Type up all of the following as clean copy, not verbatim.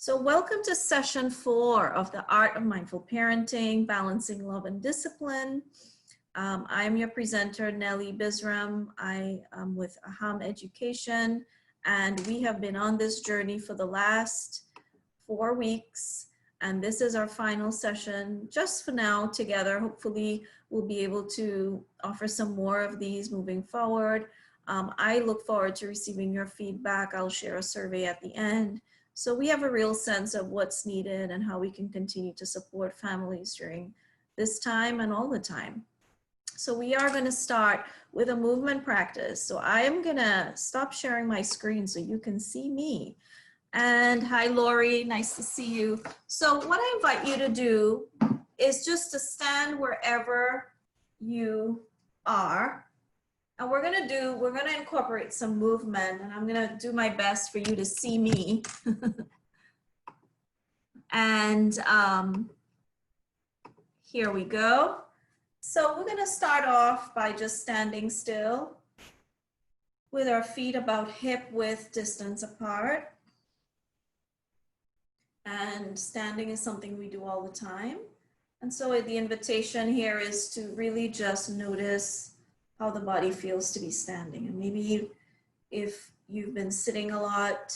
So welcome to session 4 of the Art of Mindful Parenting, Balancing Love and Discipline. I am your presenter, Nellie Bisram. I am with Aham Education, and we have been on this journey for the last 4 weeks. And this is our final session just for now together. Hopefully we'll be able to offer some more of these moving forward. I look forward to receiving your feedback. I'll share a survey at the end. So we have a real sense of what's needed and how we can continue to support families during this time and all the time. So we are going to start with a movement practice. So I am going to stop sharing my screen so you can see me. And hi, Lori, nice to see you. So what I invite you to do is just to stand wherever you are. And we're going to incorporate some movement, and I'm going to do my best for you to see me. And here we go. So we're going to start off by just standing still with our feet about hip width distance apart. And standing is something we do all the time. And so the invitation here is to really just notice how the body feels to be standing. And maybe if you've been sitting a lot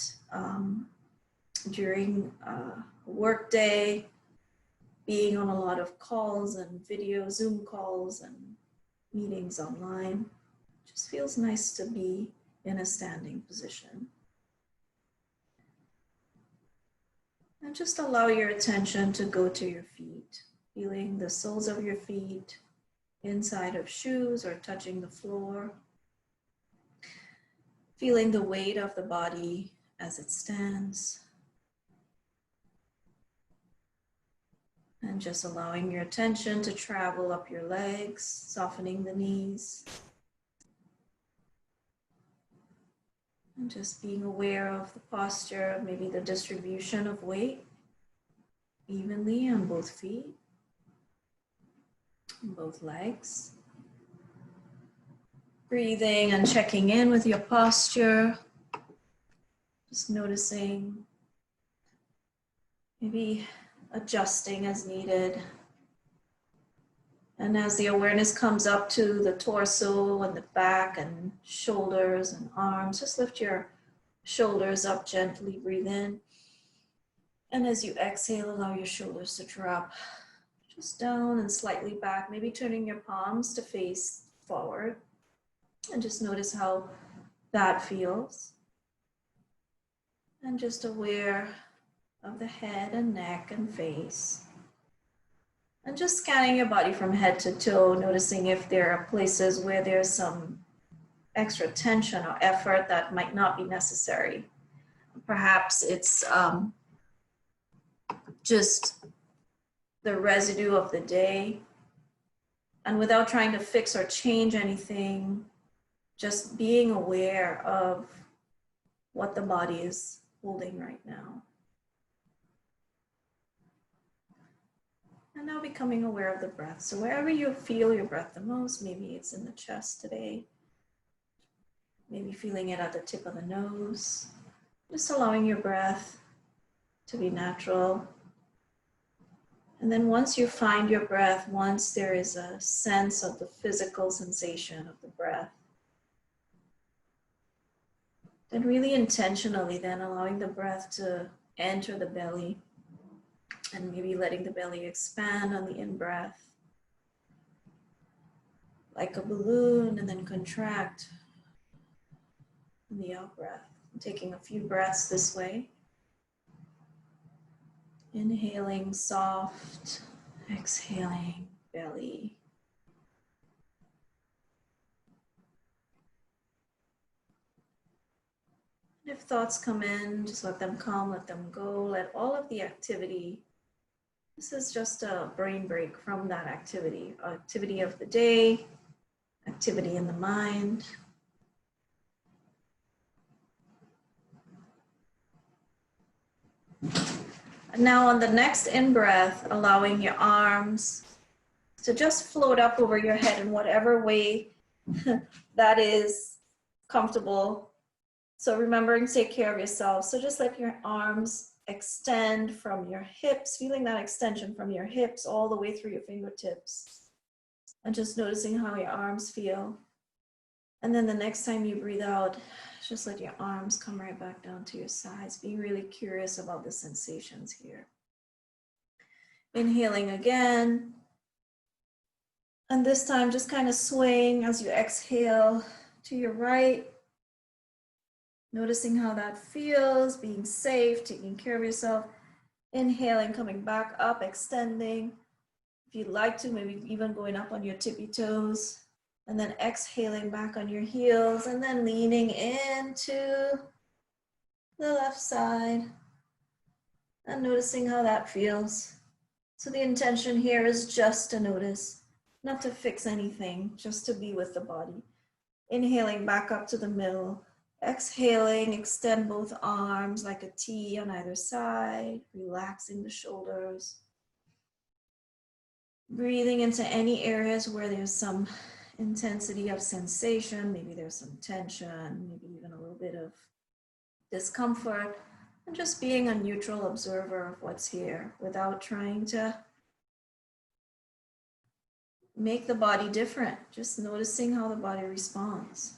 during a work day, being on a lot of calls and video Zoom calls and meetings online, it just feels nice to be in a standing position. And just allow your attention to go to your feet, feeling the soles of your feet, inside of shoes or touching the floor, feeling the weight of the body as it stands, and just allowing your attention to travel up your legs, softening the knees, and just being aware of the posture, maybe the distribution of weight evenly on both feet, both legs. Breathing and checking in with your posture. Just noticing, maybe adjusting as needed. And as the awareness comes up to the torso and the back and shoulders and arms, just lift your shoulders up gently, breathe in. And as you exhale, allow your shoulders to drop just down and slightly back, maybe turning your palms to face forward. And just notice how that feels. And just aware of the head and neck and face. And just scanning your body from head to toe, noticing if there are places where there's some extra tension or effort that might not be necessary. Perhaps it's just the residue of the day, and without trying to fix or change anything, just being aware of what the body is holding right now. And now becoming aware of the breath. So wherever you feel your breath the most, maybe it's in the chest today, maybe feeling it at the tip of the nose, just allowing your breath to be natural. And then once you find your breath, once there is a sense of the physical sensation of the breath, then really intentionally then allowing the breath to enter the belly and maybe letting the belly expand on the in-breath like a balloon and then contract in the out-breath. Taking a few breaths this way. Inhaling soft, exhaling belly. And if thoughts come in, just let them come, let them go, let all of the activity. This is just a brain break from that activity of the day, activity in the mind. Now on the next in-breath, allowing your arms to just float up over your head in whatever way that is comfortable. So remembering to take care of yourself. So just let your arms extend from your hips, feeling that extension from your hips all the way through your fingertips. And just noticing how your arms feel. And then the next time you breathe out, just let your arms come right back down to your sides, being really curious about the sensations here. Inhaling again. And this time just kind of swaying as you exhale to your right. Noticing how that feels, being safe, taking care of yourself. Inhaling, coming back up, extending. If you'd like to, maybe even going up on your tippy toes. And then exhaling back on your heels and then leaning into the left side and noticing how that feels. So the intention here is just to notice, not to fix anything, just to be with the body. Inhaling back up to the middle. Exhaling, extend both arms like a T on either side, relaxing the shoulders. Breathing into any areas where there's some intensity of sensation, maybe there's some tension, maybe even a little bit of discomfort, and just being a neutral observer of what's here without trying to make the body different, just noticing how the body responds.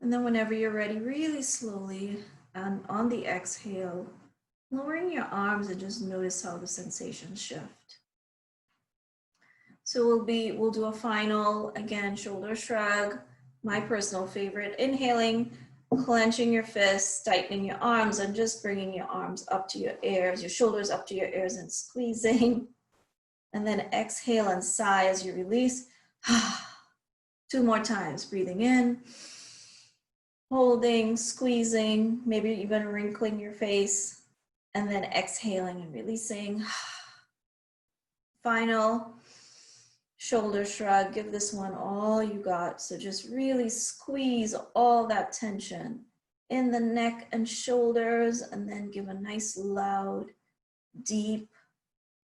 And then whenever you're ready, really slowly, and on the exhale, lowering your arms and just notice how the sensations shift. So we'll do a final, again, shoulder shrug, my personal favorite. Inhaling, clenching your fists, tightening your arms, and just bringing your arms up to your ears, your shoulders up to your ears and squeezing. And then exhale and sigh as you release. 2 more times, breathing in, holding, squeezing, maybe even wrinkling your face, and then exhaling and releasing. Final. Shoulder shrug, give this one all you got. So just really squeeze all that tension in the neck and shoulders, and then give a nice loud, deep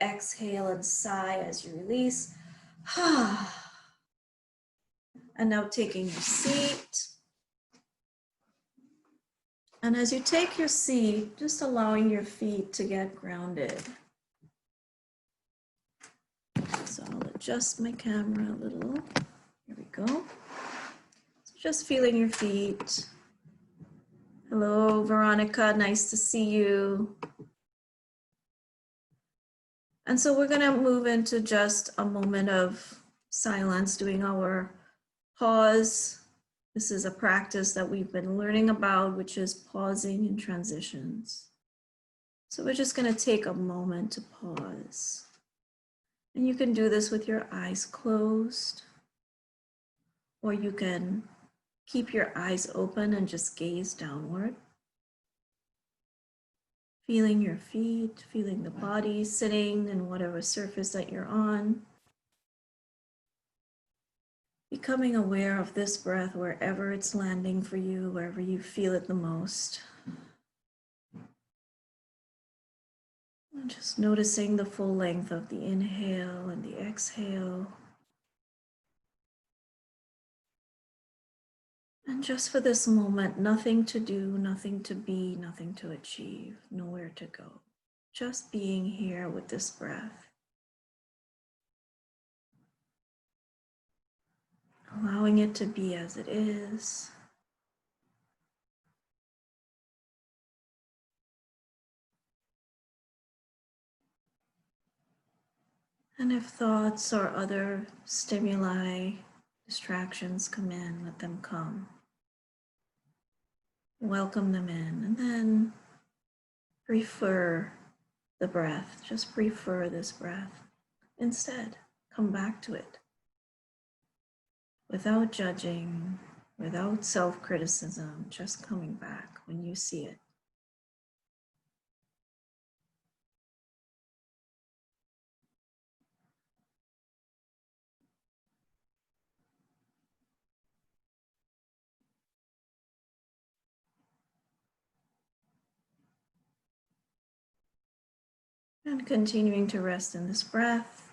exhale and sigh as you release. And now taking your seat. And as you take your seat, just allowing your feet to get grounded. So I'll adjust my camera a little. Here we go. So just feeling your feet. Hello, Veronica, nice to see you. And so we're gonna move into just a moment of silence, doing our pause. This is a practice that we've been learning about, which is pausing in transitions. So we're just gonna take a moment to pause. And you can do this with your eyes closed, or you can keep your eyes open and just gaze downward. Feeling your feet, feeling the body sitting in whatever surface that you're on. Becoming aware of this breath wherever it's landing for you, wherever you feel it the most. And just noticing the full length of the inhale and the exhale. And just for this moment, nothing to do, nothing to be, nothing to achieve, nowhere to go. Just being here with this breath. Allowing it to be as it is. And if thoughts or other stimuli, distractions come in, let them come. Welcome them in, and then prefer the breath. Just prefer this breath. Instead, come back to it. Without judging, without self-criticism, just coming back when you see it. And continuing to rest in this breath.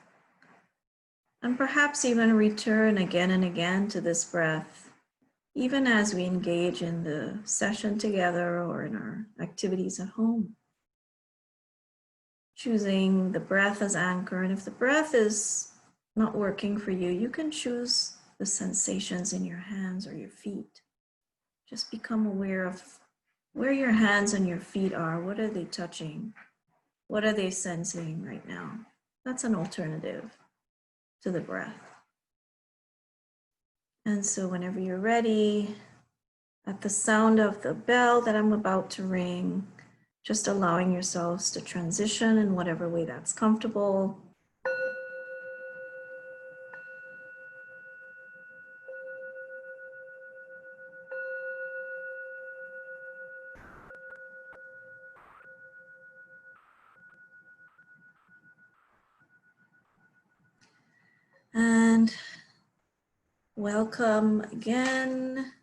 And perhaps even return again and again to this breath, even as we engage in the session together or in our activities at home. choosing the breath as anchor. And if the breath is not working for you, you can choose the sensations in your hands or your feet. Just become aware of where your hands and your feet are. What are they touching? What are they sensing right now? That's an alternative to the breath. And so whenever you're ready, at the sound of the bell that I'm about to ring, just allowing yourselves to transition in whatever way that's comfortable. And welcome again.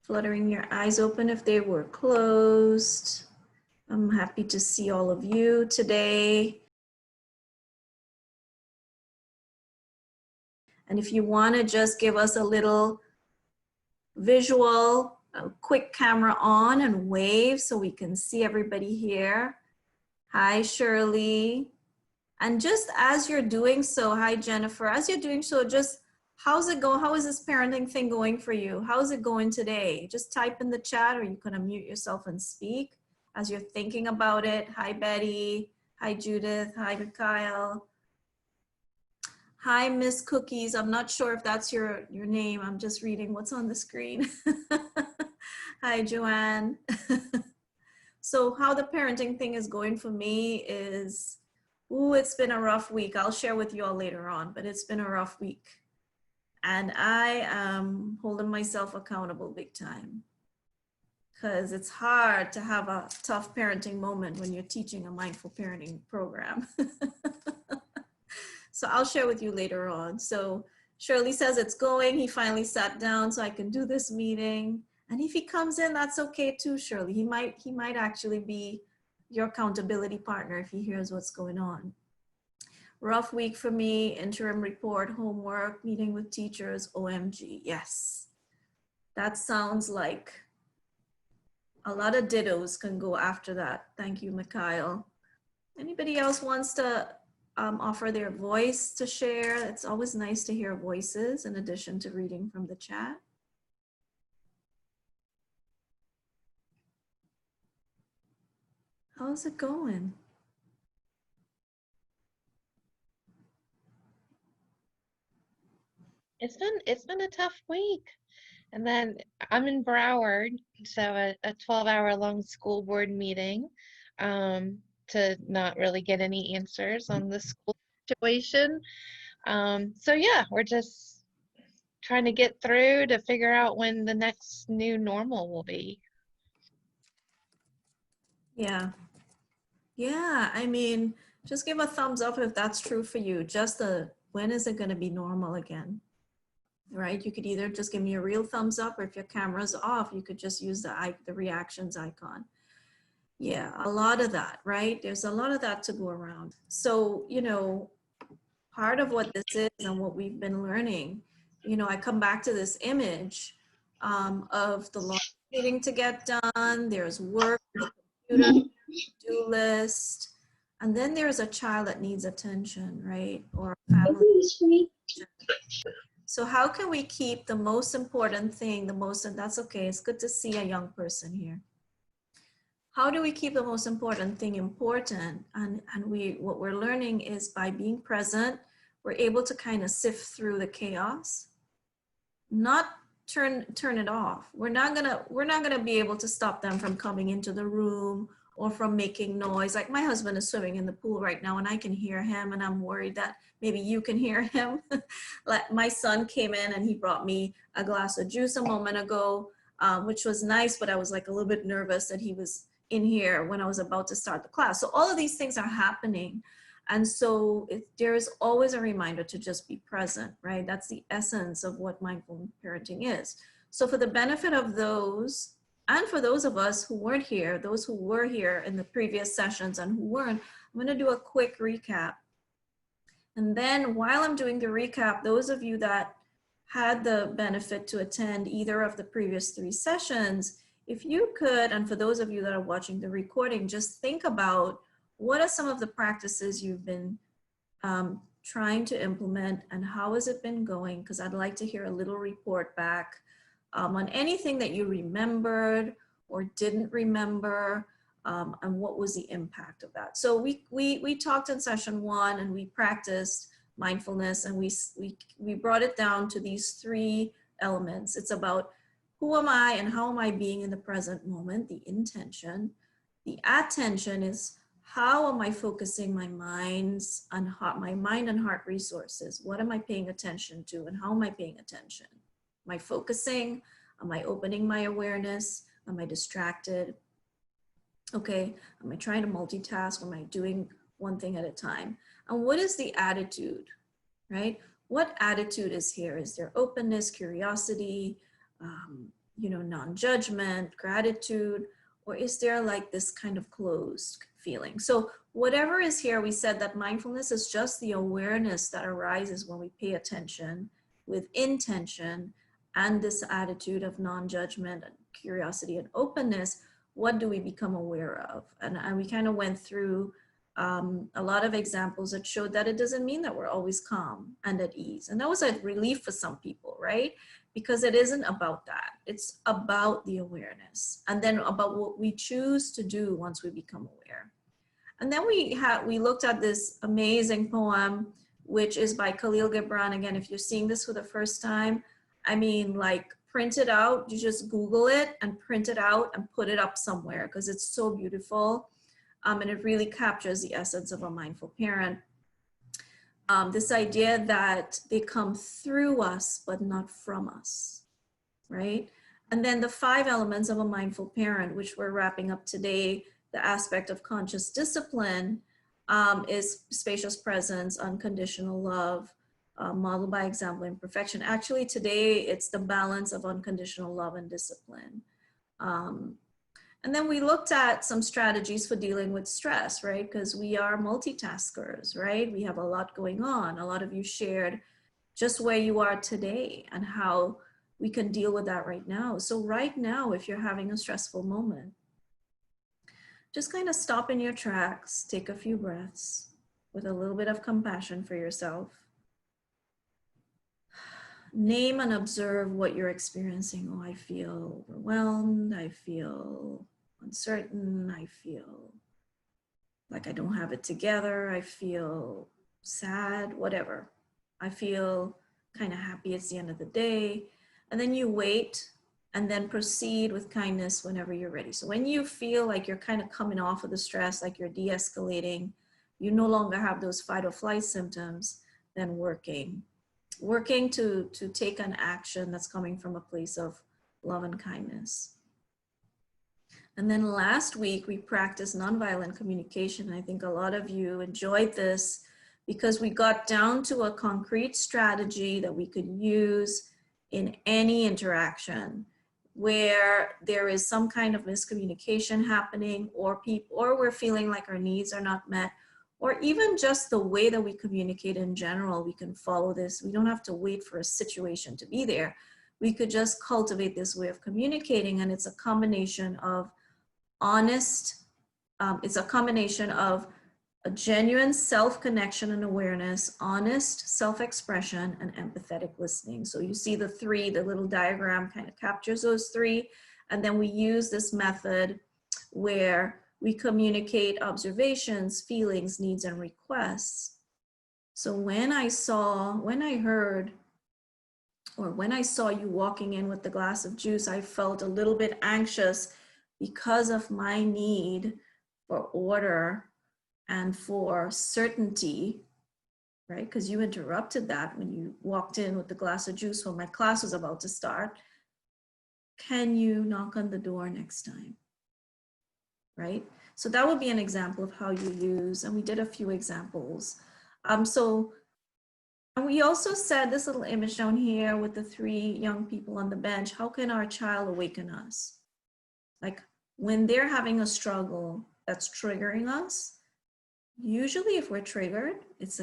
Fluttering your eyes open if they were closed. I'm happy to see all of you today. And if you want to just give us a little visual, a quick camera on and wave so we can see everybody here. Hi, Shirley. And just as you're doing so, hi, Jennifer, as you're doing so, just how's it going? How is this parenting thing going for you? How's it going today? Just type in the chat, or you can unmute yourself and speak as you're thinking about it. Hi, Betty. Hi, Judith. Hi, Mikhail. Hi, Miss Cookies. I'm not sure if that's your name. I'm just reading what's on the screen. Hi, Joanne. So how the parenting thing is going for me is, ooh, it's been a rough week. I'll share with you all later on, but it's been a rough week. And I am holding myself accountable big time, because it's hard to have a tough parenting moment when you're teaching a mindful parenting program. So I'll share with you later on. So Shirley says it's going. He finally sat down so I can do this meeting. And if he comes in, that's okay too, Shirley. He might actually be your accountability partner if he hears what's going on. Rough week for me, interim report, homework, meeting with teachers, OMG, yes. That sounds like a lot of dittos can go after that. Thank you, Mikhail. Anybody else wants to offer their voice to share? It's always nice to hear voices in addition to reading from the chat. How's it going? It's been a tough week. And then I'm in Broward, so a 12-hour long school board meeting to not really get any answers on the school situation. So yeah, we're just trying to get through to figure out when the next new normal will be. Yeah. Yeah, I mean, just give a thumbs up if that's true for you. Just when is it going to be normal again? Right? You could either just give me a real thumbs up, or if your camera's off, you could just use the reactions icon. Yeah, a lot of that, right? There's a lot of that to go around. So, you know, part of what this is and what we've been learning, you know, I come back to this image of the launch needing to get done. There's work, the computer, to-do list, and then there's a child that needs attention, right? Or a family. So how can we keep the most important thing, and that's okay, it's good to see a young person here. How do we keep the most important thing important? And what we're learning is by being present, we're able to kind of sift through the chaos, not turn it off. We're not gonna be able to stop them from coming into the room or from making noise. Like my husband is swimming in the pool right now and I can hear him, and I'm worried that maybe you can hear him. Like my son came in and he brought me a glass of juice a moment ago, which was nice, but I was like a little bit nervous that he was in here when I was about to start the class. So all of these things are happening. And so there is always a reminder to just be present, right? That's the essence of what mindful parenting is. So for the benefit of those, and for those of us who weren't here, those who were here in the previous sessions and who weren't, I'm gonna do a quick recap. And then while I'm doing the recap, those of you that had the benefit to attend either of the previous 3 sessions, if you could, and for those of you that are watching the recording, just think about what are some of the practices you've been trying to implement, and how has it been going? Because I'd like to hear a little report back on anything that you remembered or didn't remember, and what was the impact of that. So we talked in session 1 and we practiced mindfulness, and we brought it down to these 3 elements. It's about who am I and how am I being in the present moment, the intention. The attention is how am I focusing my minds and heart, my mind and heart resources? What am I paying attention to, and how am I paying attention? Am I focusing? Am I opening my awareness? Am I distracted? Okay, am I trying to multitask? Am I doing one thing at a time? And what is the attitude, right? What attitude is here? Is there openness, curiosity, non-judgment, gratitude, or is there like this kind of closed feeling? So whatever is here, we said that mindfulness is just the awareness that arises when we pay attention with intention and this attitude of non-judgment, curiosity, and openness. What do we become aware of? And we kind of went through a lot of examples that showed that it doesn't mean that we're always calm and at ease. And that was a relief for some people, right? Because it isn't about that. It's about the awareness, and then about what we choose to do once we become aware. And then we looked at this amazing poem, which is by Khalil Gibran. Again, if you're seeing this for the first time, I mean, like, print it out. You just Google it and print it out and put it up somewhere, because it's so beautiful. And it really captures the essence of a mindful parent. This idea that they come through us, but not from us, right? And then the 5 elements of a mindful parent, which we're wrapping up today, the aspect of conscious discipline is spacious presence, unconditional love, modeled by example and perfection. Actually, today it's the balance of unconditional love and discipline. And then we looked at some strategies for dealing with stress, right? Because we are multitaskers, right? We have a lot going on. A lot of you shared just where you are today and how we can deal with that right now. So right now, if you're having a stressful moment, just kind of stop in your tracks, take a few breaths with a little bit of compassion for yourself. Name and observe what you're experiencing. Oh, I feel overwhelmed. I feel uncertain. I feel like I don't have it together. I feel sad, whatever. I feel kind of happy it's the end of the day. And then you wait and then proceed with kindness whenever you're ready. So when you feel like you're kind of coming off of the stress, like you're de-escalating, you no longer have those fight or flight symptoms, then working to take an action that's coming from a place of love and kindness. And then last week we practiced nonviolent communication. I think a lot of you enjoyed this because we got down to a concrete strategy that we could use in any interaction where there is some kind of miscommunication happening, or we're feeling like our needs are not met, or even just the way that we communicate in general. We can follow this. We don't have to wait for a situation to be there. We could just cultivate this way of communicating, and it's a combination of it's a combination of a genuine self-connection and awareness, honest self-expression, and empathetic listening. So you see the little diagram kind of captures those 3. And then we use this method where we communicate observations, feelings, needs, and requests. So when I saw you walking in with the glass of juice, I felt a little bit anxious because of my need for order and for certainty, right? Because you interrupted that when you walked in with the glass of juice when my class was about to start. Can you knock on the door next time, right? So that would be an example of how you use, and we did a few examples. And we also said this little image down here with the 3 young people on the bench, how can our child awaken us? Like when they're having a struggle that's triggering us, usually if we're triggered, it's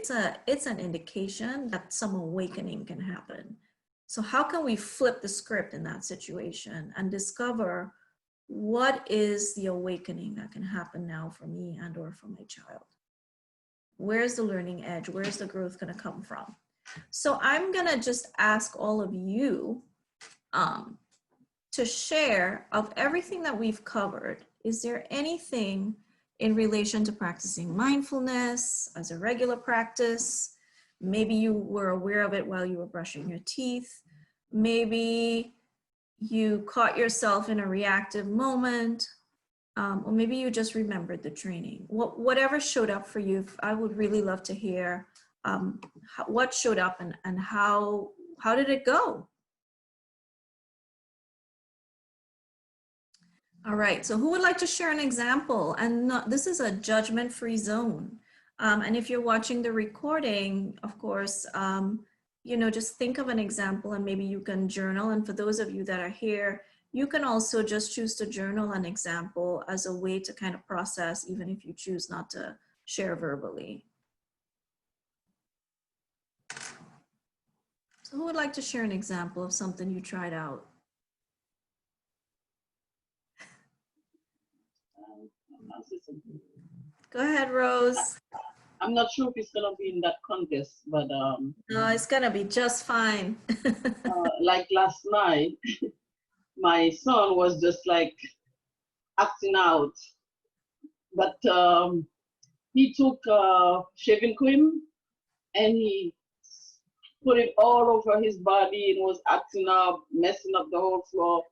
an indication that some awakening can happen. So how can we flip the script in that situation and discover what is the awakening that can happen now for me and or for my child? Where's the learning edge? Where's the growth going to come from? So I'm going to just ask all of you to share of everything that we've covered. Is there anything in relation to practicing mindfulness as a regular practice? Maybe you were aware of it while you were brushing your teeth. Maybe you caught yourself in a reactive moment, or maybe you just remembered the training. Whatever showed up for you, I would really love to hear what showed up and how did it go? All right, so who would like to share an example? And this is a judgment-free zone. And if you're watching the recording, of course, you know, just think of an example and maybe you can journal. And for those of you that are here, you can also just choose to journal an example as a way to kind of process, even if you choose not to share verbally. So who would like to share an example of something you tried out? Go ahead, Rose. I'm not sure if it's gonna be in that contest, but no, it's gonna be just fine. like last night, my son was just like acting out, but he took shaving cream and he put it all over his body and was acting up, messing up the whole floor.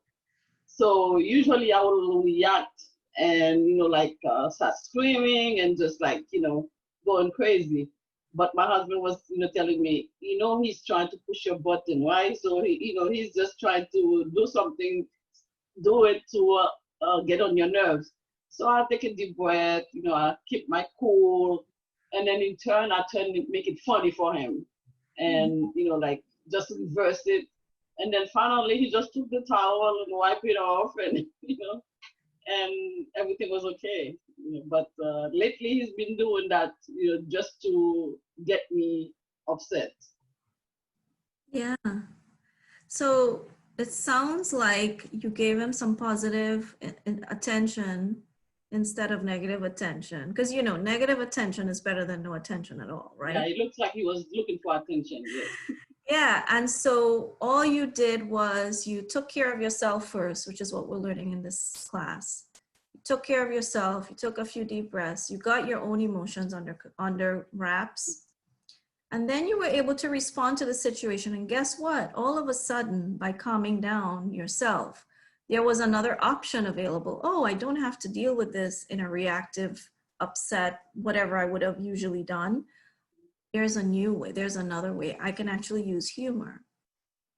So usually I will react and, you know, like start screaming and just like, you know, going crazy. But my husband was, you know, telling me, you know, he's trying to push your button, right? So, he, you know, he's just trying to do something, do it to get on your nerves. So I take a deep breath, you know, I keep my cool. And then in turn, make it funny for him. And, you know, like just reverse it. And then finally, he just took the towel and wiped it off, and you know, and everything was okay. You know, but lately, he's been doing that, you know, just to get me upset. Yeah. So it sounds like you gave him some positive attention instead of negative attention, because you know negative attention is better than no attention at all, right? Yeah, it looks like he was looking for attention. Yes. Yeah, and so all you did was you took care of yourself first, which is what we're learning in this class. You took care of yourself, you took a few deep breaths, you got your own emotions under wraps, and then you were able to respond to the situation. And guess what? All of a sudden, by calming down yourself, there was another option available. Oh, I don't have to deal with this in a reactive, upset, whatever I would have usually done. There's a new way, there's another way. I can actually use humor.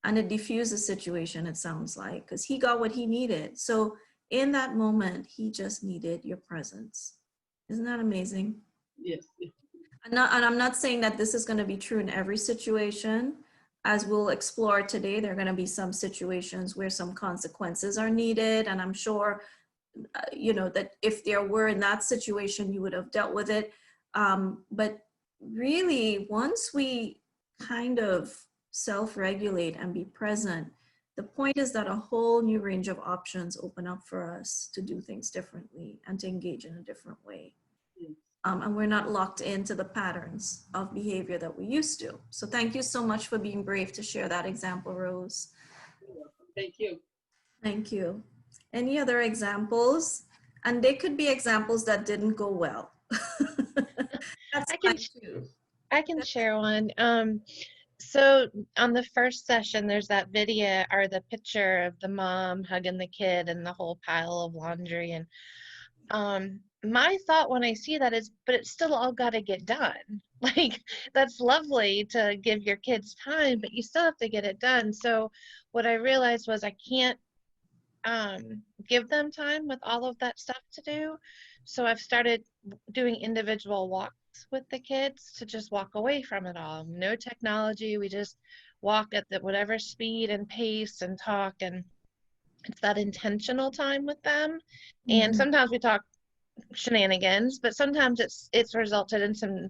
And it diffused the situation, it sounds like, because he got what he needed. So in that moment, he just needed your presence. Isn't that amazing? Yes. And I'm not saying that this is going to be true in every situation. As we'll explore today, there are going to be some situations where some consequences are needed. And I'm sure, you know, that if there were in that situation, you would have dealt with it. But really, once we kind of self-regulate and be present, the point is that a whole new range of options open up for us to do things differently and to engage in a different way. And we're not locked into the patterns of behavior that we used to. So thank you so much for being brave to share that example, Rose. You're welcome. Thank you. Thank you. Any other examples? And they could be examples that didn't go well. That's fine too. I can share one. So on the first session, there's that video or the picture of the mom hugging the kid and the whole pile of laundry. And my thought when I see that is, but it's still all got to get done. Like, that's lovely to give your kids time, but you still have to get it done. So what I realized was I can't give them time with all of that stuff to do. So I've started doing individual walks with the kids to just walk away from it all. No technology. We just walk at whatever speed and pace and talk, and it's that intentional time with them. And sometimes we talk shenanigans, but sometimes it's resulted in some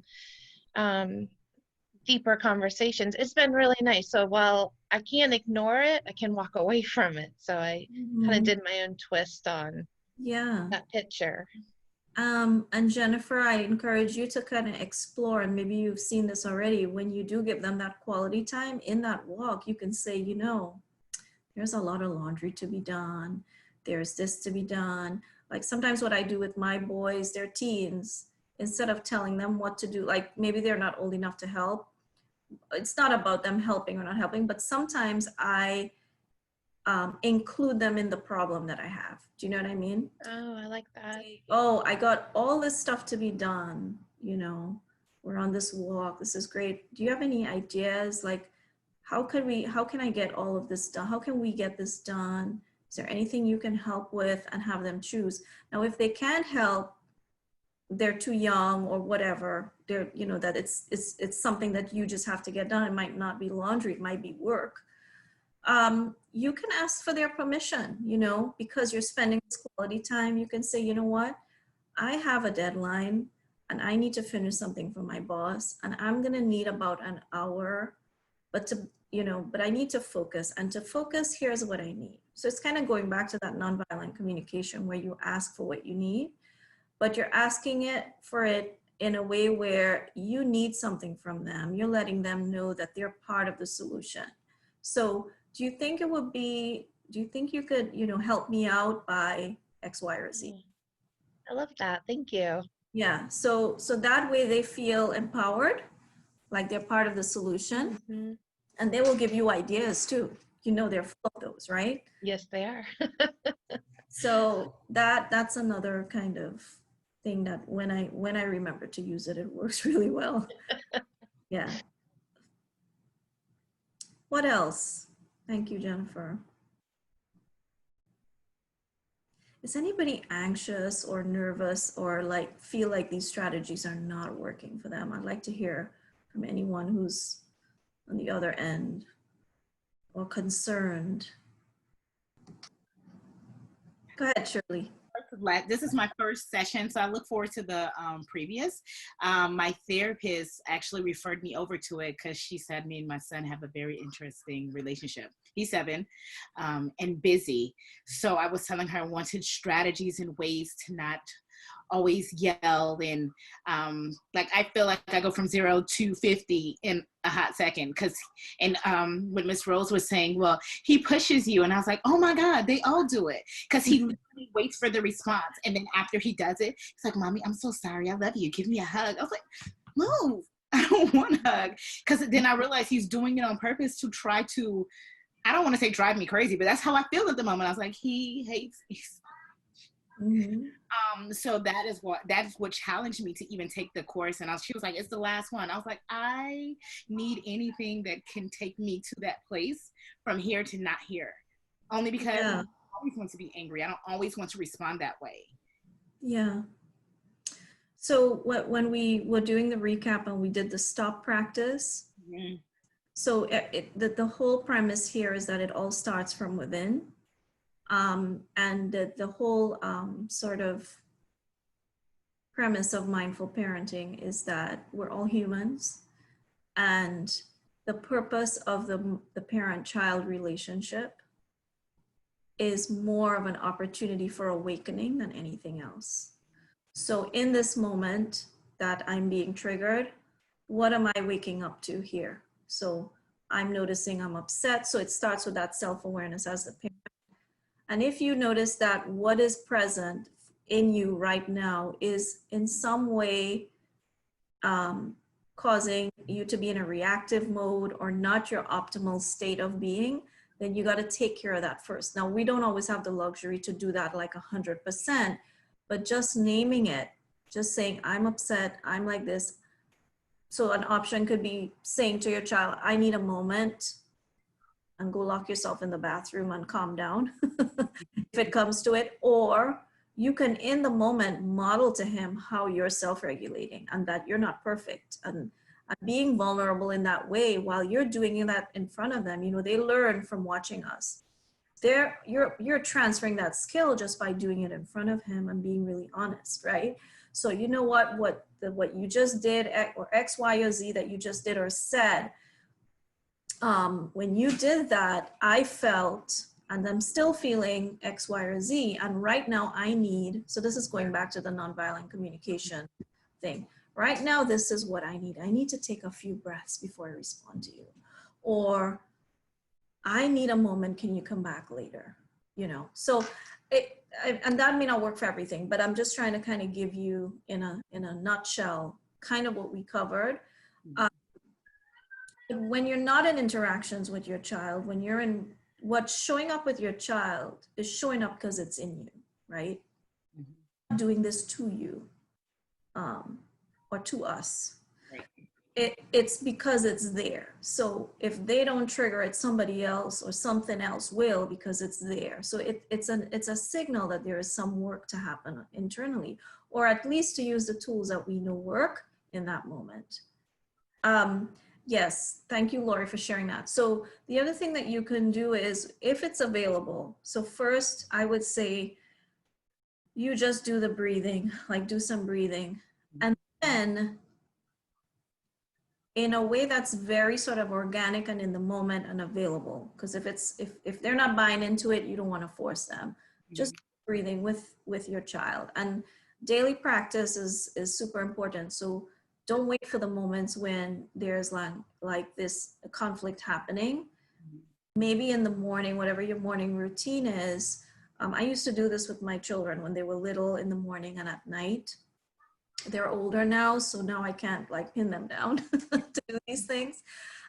deeper conversations. It's been really nice. So while I can't ignore it, I can walk away from it. So I kind of Mhm. did my own twist on Yeah. that picture. And Jennifer, I encourage you to kind of explore, and maybe you've seen this already. When you do give them that quality time in that walk, you can say, you know, there's a lot of laundry to be done. There's this to be done. Like sometimes what I do with my boys, they're teens, instead of telling them what to do, like maybe they're not old enough to help. It's not about them helping or not helping, but sometimes I include them in the problem that I have. Do you know what I mean? Oh, I like that. Say, oh, I got all this stuff to be done, you know, we're on this walk, this is great. Do you have any ideas? Like, how can I get all of this done? How can we get this done? Is there anything you can help with, and have them choose? Now, if they can't help, they're too young or whatever, they're, you know, that it's something that you just have to get done. It might not be laundry, it might be work. You can ask for their permission, you know, because you're spending this quality time. You can say, you know what, I have a deadline and I need to finish something for my boss, and I'm going to need about an hour, but to, you know, but I need to focus, and to focus, here's what I need. So it's kind of going back to that nonviolent communication where you ask for what you need, but you're asking it for it in a way where you need something from them. You're letting them know that they're part of the solution. So do you think it would be, do you think you could, you know, help me out by X, Y, or Z? I love that. Thank you. Yeah, so that way they feel empowered, like they're part of the solution, Hmm. and they will give you ideas too. You know, they're full of those, right? Yes, they are. So that's another kind of thing that when I remember to use it, it works really well. Yeah. What else? Thank you, Jennifer. Is anybody anxious or nervous or like feel like these strategies are not working for them? I'd like to hear from anyone who's on the other end or concerned. Go ahead, Shirley. This is my first session, so I look forward to the previous. My therapist actually referred me over to it because she said me and my son have a very interesting relationship. He's 7 and busy. So I was telling her I wanted strategies and ways to not always yell and like I feel like I go from 0 to 50 in a hot second because when Miss Rose was saying, well, he pushes you, and I was like, oh my God, they all do it, because he literally waits for the response, and then after he does it, he's like, mommy, I'm so sorry, I love you, give me a hug. I was like, move. I don't want a hug, because then I realized he's doing it on purpose to try to, I don't want to say drive me crazy, but that's how I feel at the moment. I was like, he hates me. Mm-hmm. So that is what challenged me to even take the course. And she was like, it's the last one. I was like, I need anything that can take me to that place from here to not here. Only because Yeah. I always want to be angry. I don't always want to respond that way. Yeah. So when we were doing the recap and we did the stop practice, Mm-hmm. so the whole premise here is that it all starts from within. And the whole sort of premise of mindful parenting is that we're all humans, and the purpose of the parent-child relationship is more of an opportunity for awakening than anything else. So in this moment that I'm being triggered, what am I waking up to here? So I'm noticing I'm upset. So it starts with that self-awareness as the parent. And if you notice that what is present in you right now is in some way causing you to be in a reactive mode or not your optimal state of being, then you got to take care of that first. Now, we don't always have the luxury to do that like 100%, but just naming it, just saying, I'm upset, I'm like this. So an option could be saying to your child, I need a moment, and go lock yourself in the bathroom and calm down if it comes to it. Or you can, in the moment, model to him how you're self-regulating and that you're not perfect, and being vulnerable in that way while you're doing that in front of them. You know, they learn from watching us. You're transferring that skill just by doing it in front of him and being really honest, right? So you know what you just did, or X, Y, or Z that you just did or said, when you did that, I felt, and I'm still feeling X, Y, or Z, and right now I need, so this is going back to the nonviolent communication thing. Right now, this is what I need. I need to take a few breaths before I respond to you. Or I need a moment, can you come back later? You know, so and that may not work for everything, but I'm just trying to kind of give you in a nutshell, kind of what we covered. When you're not in interactions with your child, when you're in, what's showing up with your child is showing up because it's in you, right? Mm-hmm. Doing this to you or to us. Right. It's because it's there. So if they don't trigger it, somebody else or something else will, because it's there. So it's a signal that there is some work to happen internally, or at least to use the tools that we know work in that moment. Yes, thank you, Lori, for sharing that. So the other thing that you can do is, if it's available, so first I would say you just do the breathing, like do some breathing, and then in a way that's very sort of organic and in the moment and available. Because if they're not buying into it, you don't want to force them. Just breathing with your child, and daily practice is super important. So don't wait for the moments when there's like this conflict happening. Maybe in the morning, whatever your morning routine is. I used to do this with my children when they were little, in the morning and at night. They're older now, so now I can't like pin them down to do these things.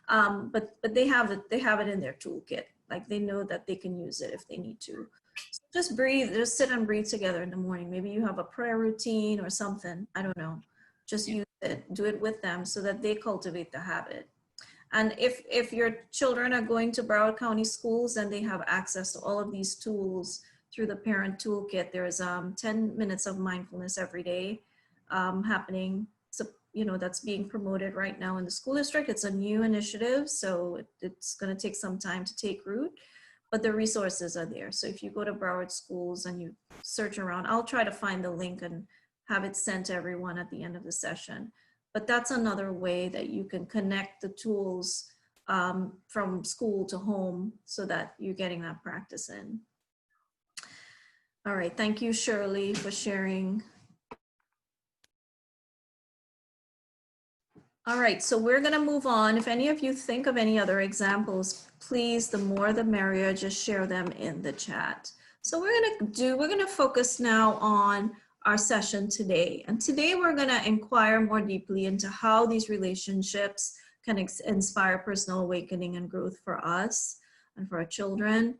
But they have it in their toolkit. Like they know that they can use it if they need to. So just breathe, just sit and breathe together in the morning. Maybe you have a prayer routine or something. I don't know. Just use it, do it with them so that they cultivate the habit. And if your children are going to Broward County schools and they have access to all of these tools through the parent toolkit, there's 10 minutes of mindfulness every day happening. So, you know, that's being promoted right now in the school district. It's a new initiative, so it's going to take some time to take root, but the resources are there. So if you go to Broward schools and you search around, I'll try to find the link and have it sent to everyone at the end of the session. But that's another way that you can connect the tools from school to home so that you're getting that practice in. All right, thank you, Shirley, for sharing. All right, so we're gonna move on. If any of you think of any other examples, please, the more the merrier, just share them in the chat. So we're gonna focus now on our session today. And today we're gonna inquire more deeply into how these relationships can inspire personal awakening and growth for us and for our children,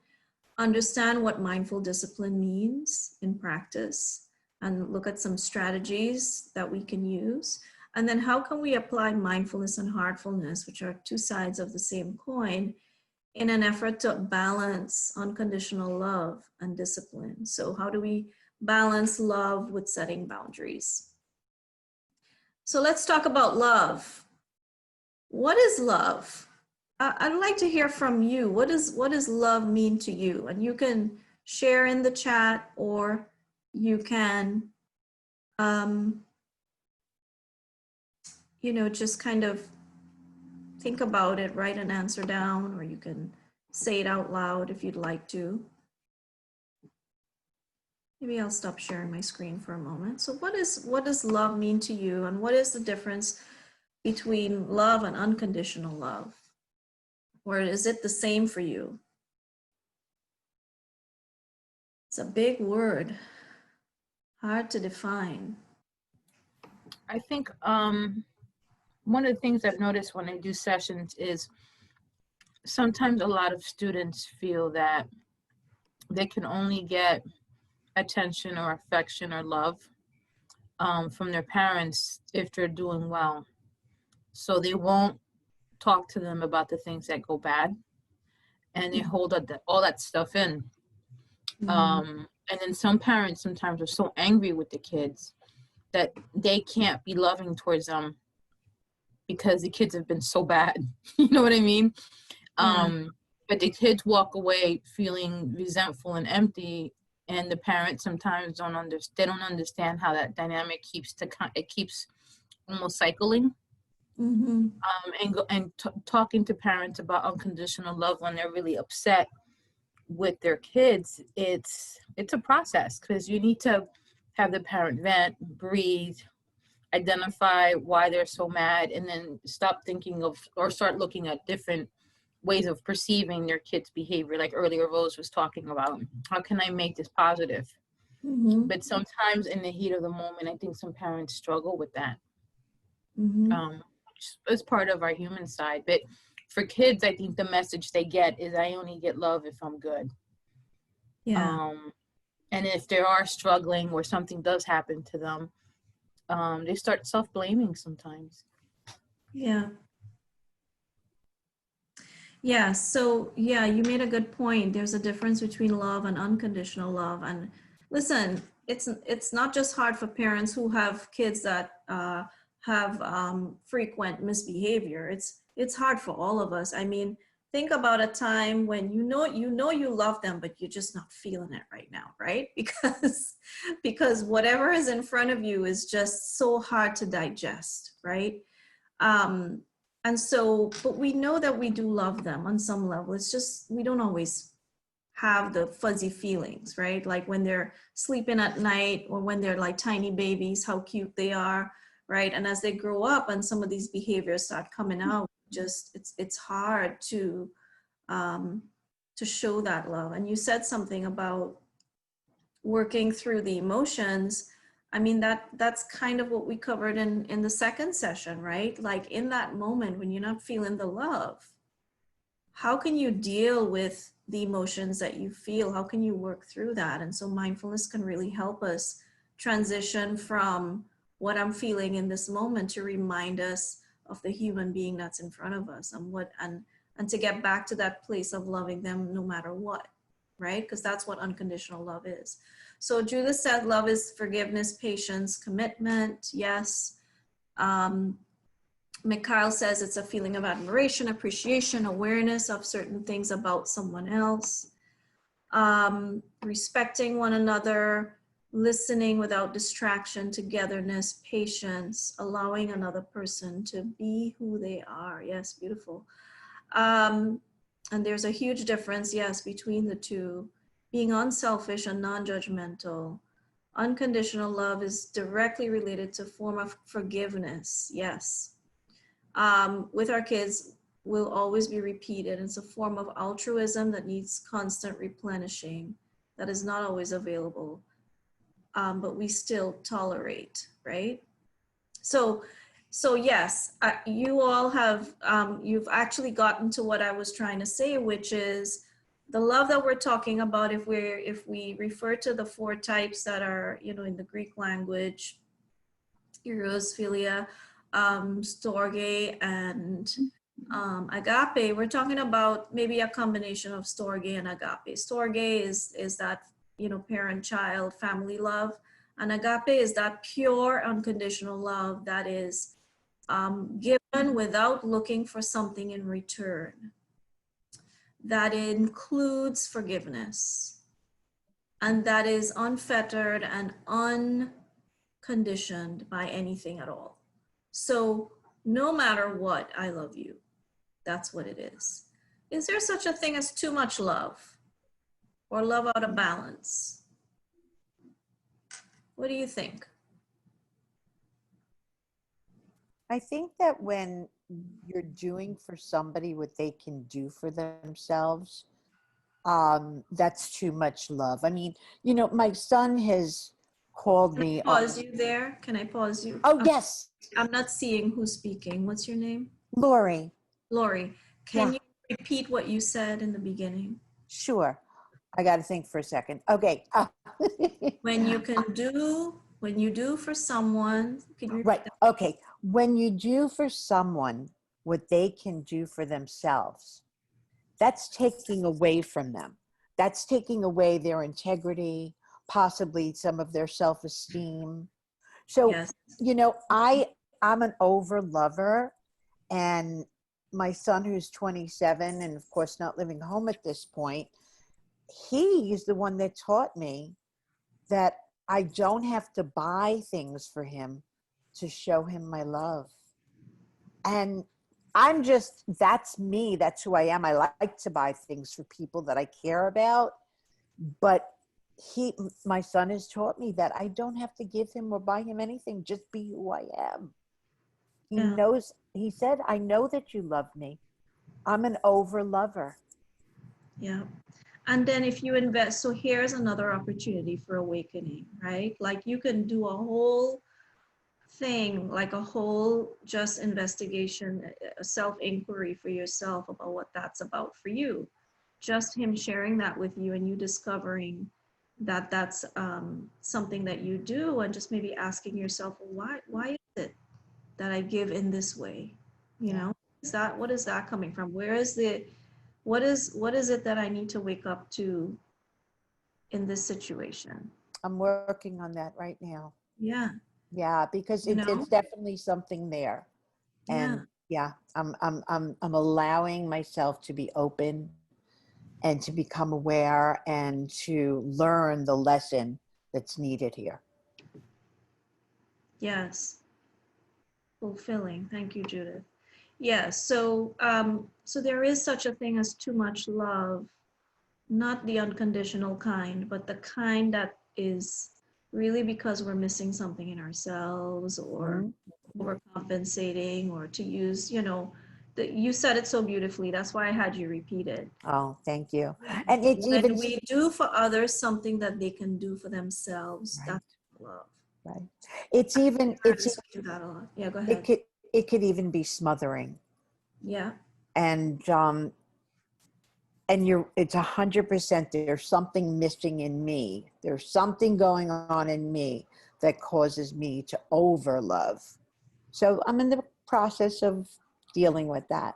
understand what mindful discipline means in practice, and look at some strategies that we can use. And then how can we apply mindfulness and heartfulness, which are two sides of the same coin, in an effort to balance unconditional love and discipline? So how do we balance love with setting boundaries? So let's talk about love. What is love? I'd like to hear from you. What does love mean to you? And you can share in the chat, or you can, you know, just kind of think about it, write an answer down, or you can say it out loud if you'd like to. Maybe I'll stop sharing my screen for a moment. So what does love mean to you? And what is the difference between love and unconditional love? Or is it the same for you? It's a big word, hard to define. I think one of the things I've noticed when I do sessions is sometimes a lot of students feel that they can only get attention or affection or love from their parents if they're doing well. So they won't talk to them about the things that go bad, and they hold all that stuff in. And then some parents sometimes are so angry with the kids that they can't be loving towards them because the kids have been so bad. You know what I mean? But the kids walk away feeling resentful and empty and the parents sometimes they don't understand how that dynamic it keeps almost cycling. Mm-hmm. Talking to parents about unconditional love when they're really upset with their kids, it's a process, because you need to have the parent vent, breathe, identify why they're so mad, and then stop thinking of or start looking at different ways of perceiving their kids' behavior. Like earlier Rose was talking about, how can I make this positive? Mm-hmm. But sometimes in the heat of the moment, I think some parents struggle with that. Mm-hmm. Which is part of our human side. But for kids, I think the message they get is, I only get love if I'm good. Yeah. And if they are struggling or something does happen to them, they start self-blaming sometimes. Yeah. Yeah. So yeah, you made a good point. There's a difference between love and unconditional love. And listen, it's not just hard for parents who have kids that have frequent misbehavior. It's hard for all of us. I mean, think about a time when you know you love them, but you're just not feeling it right now, right? Because whatever is in front of you is just so hard to digest, right? And so, but we know that we do love them on some level. It's just we don't always have the fuzzy feelings, right? Like when they're sleeping at night, or when they're like tiny babies, how cute they are, right? And as they grow up and some of these behaviors start coming out, just it's hard to show that love. And you said something about working through the emotions. I mean, that's kind of what we covered in the second session, right? Like in that moment when you're not feeling the love, how can you deal with the emotions that you feel? How can you work through that? And so mindfulness can really help us transition from what I'm feeling in this moment to remind us of the human being that's in front of us, and to get back to that place of loving them no matter what, right? Because that's what unconditional love is. So Judith said love is forgiveness, patience, commitment. Yes. Mikhail says it's a feeling of admiration, appreciation, awareness of certain things about someone else. Respecting one another, listening without distraction, togetherness, patience, allowing another person to be who they are. Yes, beautiful. And there's a huge difference, yes, between the two. Being unselfish and non-judgmental. Unconditional love is directly related to form of forgiveness, yes. With our kids will always be repeated. It's a form of altruism that needs constant replenishing, that is not always available, but we still tolerate, right? So yes, you all have, you've actually gotten to what I was trying to say, which is the love that we're talking about. If we refer to the 4 types that are, in the Greek language, eros, philia, storge, and agape, we're talking about maybe a combination of storge and agape. Storge is that, parent-child family love. And agape is that pure unconditional love that is given without looking for something in return. That includes forgiveness. And that is unfettered and unconditioned by anything at all. So no matter what, I love you. That's what it is. Is there such a thing as too much love or love out of balance? What do you think? I think that when you're doing for somebody what they can do for themselves, that's too much love. I mean, my son has called me. Pause you there. Can I pause you? Oh, yes. I'm not seeing who's speaking. What's your name? Lori. Lori. Can Yeah. you repeat what you said in the beginning? Sure. I got to think for a second. Okay. When you do for someone, can you repeat Right. that? Okay. When you do for someone what they can do for themselves, that's taking away from them. That's taking away their integrity, possibly some of their self-esteem. So, Yes. I'm an over lover, and my son, who's 27 and of course not living home at this point, he's the one that taught me that I don't have to buy things for him to show him my love. And that's me. That's who I am. I like to buy things for people that I care about. But my son has taught me that I don't have to give him or buy him anything. Just be who I am. He Yeah. knows, he said, I know that you love me. I'm an over lover. Yeah. And then if you invest, so here's another opportunity for awakening, right? Like you can do a whole thing, like a whole just investigation, a self-inquiry for yourself about what that's about for you. Just him sharing that with you and you discovering that that's something that you do, and just maybe asking yourself, why is it that I give in this way? You know, what is that coming from? Where is what is it that I need to wake up to in this situation? I'm working on that right now. Yeah. Yeah, because You know? it's definitely something there. And yeah, I'm allowing myself to be open and to become aware and to learn the lesson that's needed here. Yes. Fulfilling. Thank you, Judith. Yes. So, so there is such a thing as too much love, not the unconditional kind, but the kind that is really because we're missing something in ourselves or overcompensating, or to use, you know, you said it so beautifully. That's why I had you repeat it. Oh, thank you. And it's When even we do for others something that they can do for themselves, right, that's love. right. It's even Do that a lot. Yeah, go ahead. it could even be smothering. Yeah. And it's 100%. There's something missing in me. There's something going on in me that causes me to over love. So I'm in the process of dealing with that.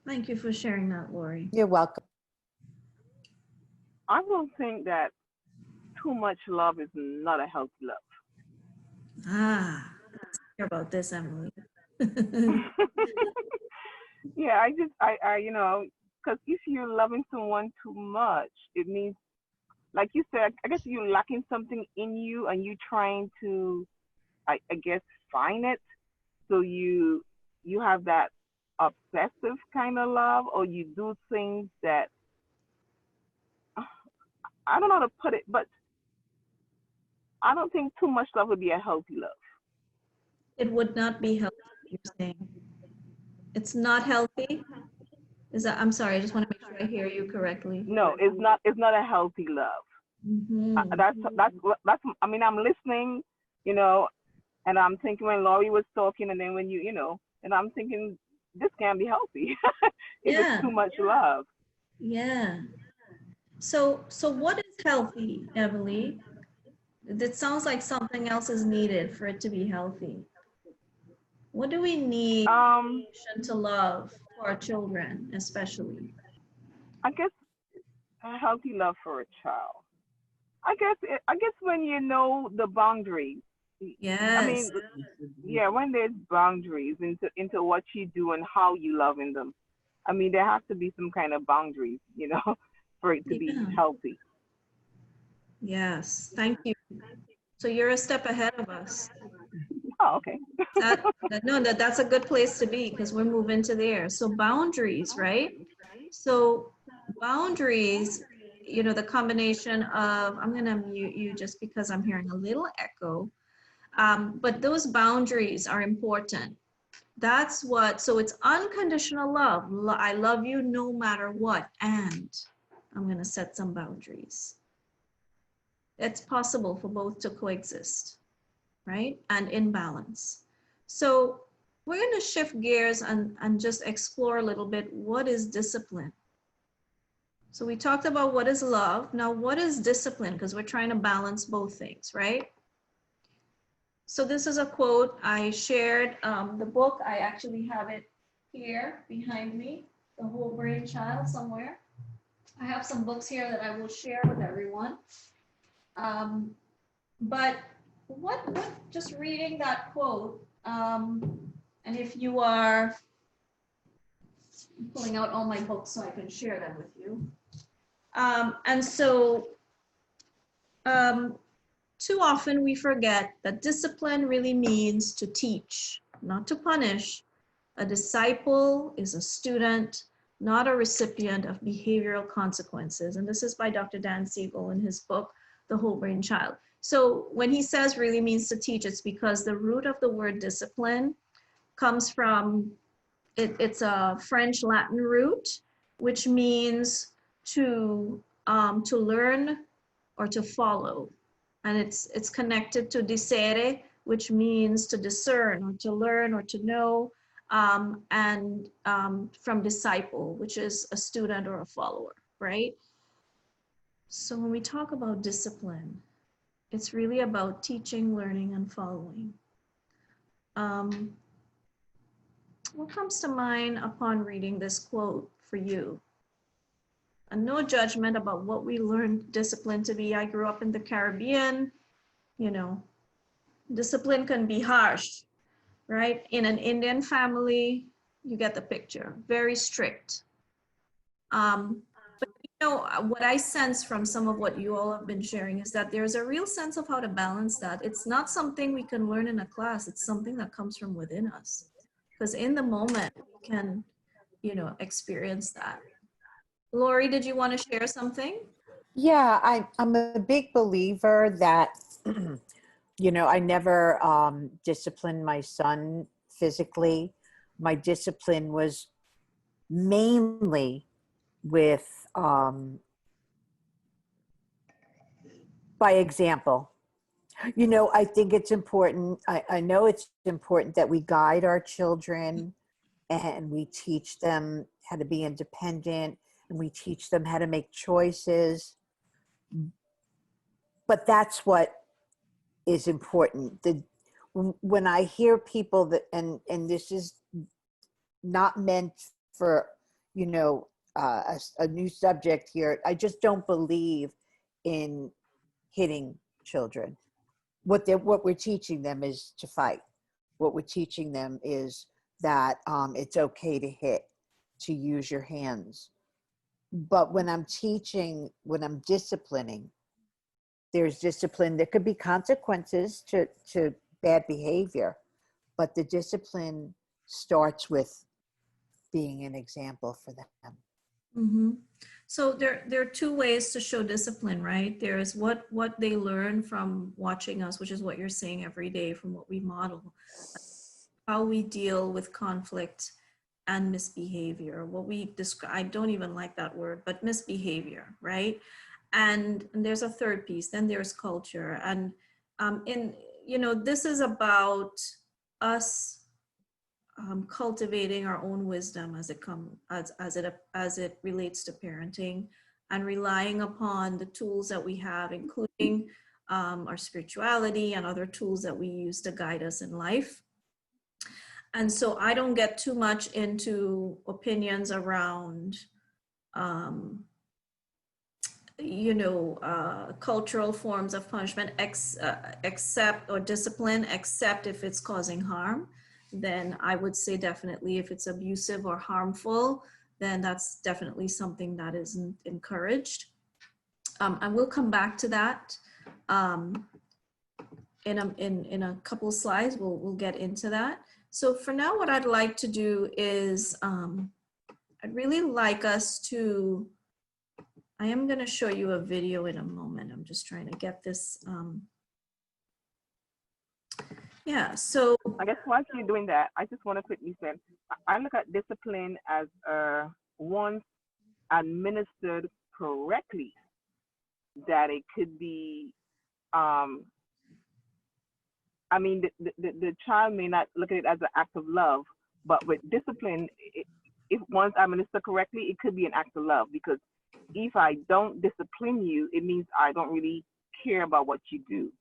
Thank you for sharing that, Lori. You're welcome. I don't think that too much love is not a healthy love. Ah, let's hear about this, Emily. Yeah, I you know, because if you're loving someone too much, it means, like you said, I guess you're lacking something in you and you trying to, I guess, find it. So you have that obsessive kind of love, or you do things that, I don't know how to put it, but I don't think too much love would be a healthy love. It would not be healthy, you're saying. It's not healthy? Is that, I'm sorry, I just want to make sure I hear you correctly. No, it's not. It's not a healthy love. Mm-hmm. That's. I mean, I'm listening, you know, and I'm thinking when Laurie was talking, and then when you know, and I'm thinking this can't be healthy if it's too much love. Yeah. So what is healthy, Emily? It sounds like something else is needed for it to be healthy. What do we need to love for our children, especially? I guess a healthy love for a child. I guess when you know the boundaries. Yes. I mean, yeah, when there's boundaries into what you do and how you loving them. I mean, there has to be some kind of boundaries, you know, for it to be healthy. Yes, thank you. So you're a step ahead of us. Oh, okay. That's a good place to be, because we're moving to there. So boundaries, right? So boundaries, you know, the combination of, I'm gonna mute you just because I'm hearing a little echo. But those boundaries are important. That's what, so it's unconditional love. I love you no matter what, and I'm gonna set some boundaries. It's possible for both to coexist, right? And in balance. So we're going to shift gears and just explore a little bit, what is discipline? So we talked about what is love. Now, what is discipline? Because we're trying to balance both things, right? So this is a quote I shared. The book, I actually have it here behind me, The Whole Brain Child, somewhere. I have some books here that I will share with everyone. But what just reading that quote, and if you are, I'm pulling out all my books so I can share them with you. And so too often we forget that discipline really means to teach, not to punish. A disciple is a student, not a recipient of behavioral consequences. And this is by Dr. Dan Siegel in his book, The Whole Brain Child. So when he says really means to teach, it's because the root of the word discipline comes from, it's a French Latin root, which means to learn or to follow. And it's connected to discere, which means to discern or to learn or to know, and from disciple, which is a student or a follower, right? So when we talk about discipline, it's really about teaching, learning, and following. What comes to mind upon reading this quote for you? And no judgment about what we learned discipline to be. I grew up in the Caribbean, you know, discipline can be harsh, right? In an Indian family, you get the picture, very strict. But you know, what I sense from some of what you all have been sharing is that there's a real sense of how to balance that. It's not something we can learn in a class. It's something that comes from within us. Because in the moment, we can, you know, experience that. Lori, did you want to share something? Yeah, I'm a big believer that, you know, I never disciplined my son physically. My discipline was mainly with by example. You know, I think it's important. I know it's important that we guide our children and we teach them how to be independent and we teach them how to make choices. But that's what is important. When I hear people that, and this is not meant for, you know, a new subject here. I just don't believe in hitting children. What we're teaching them is to fight. What we're teaching them is that it's okay to hit, to use your hands. But when I'm teaching, when I'm disciplining, there's discipline. There could be consequences to bad behavior, but the discipline starts with being an example for them. Mm-hmm. So there are two ways to show discipline, right? There's what they learn from watching us, which is what you're saying every day from what we model, how we deal with conflict and misbehavior, what we describe, I don't even like that word, but misbehavior, right? And there's a third piece, then there's culture. And you know, this is about us cultivating our own wisdom as it relates to parenting, and relying upon the tools that we have, including our spirituality and other tools that we use to guide us in life. And so I don't get too much into opinions around you know, cultural forms of punishment, except, or discipline, except if it's causing harm. Then I would say definitely if it's abusive or harmful, then that's definitely something that isn't encouraged. And we'll come back to that in a couple of slides. We'll get into that. So for now, what I'd like to do is I'd really like us to, I am going to show you a video in a moment. I'm just trying to get this. Yeah, so I guess while you're doing that, I just want to quickly say, I look at discipline as once administered correctly, that it could be, I mean, the child may not look at it as an act of love, but with discipline, if once administered correctly, it could be an act of love, because if I don't discipline you, it means I don't really care about what you do.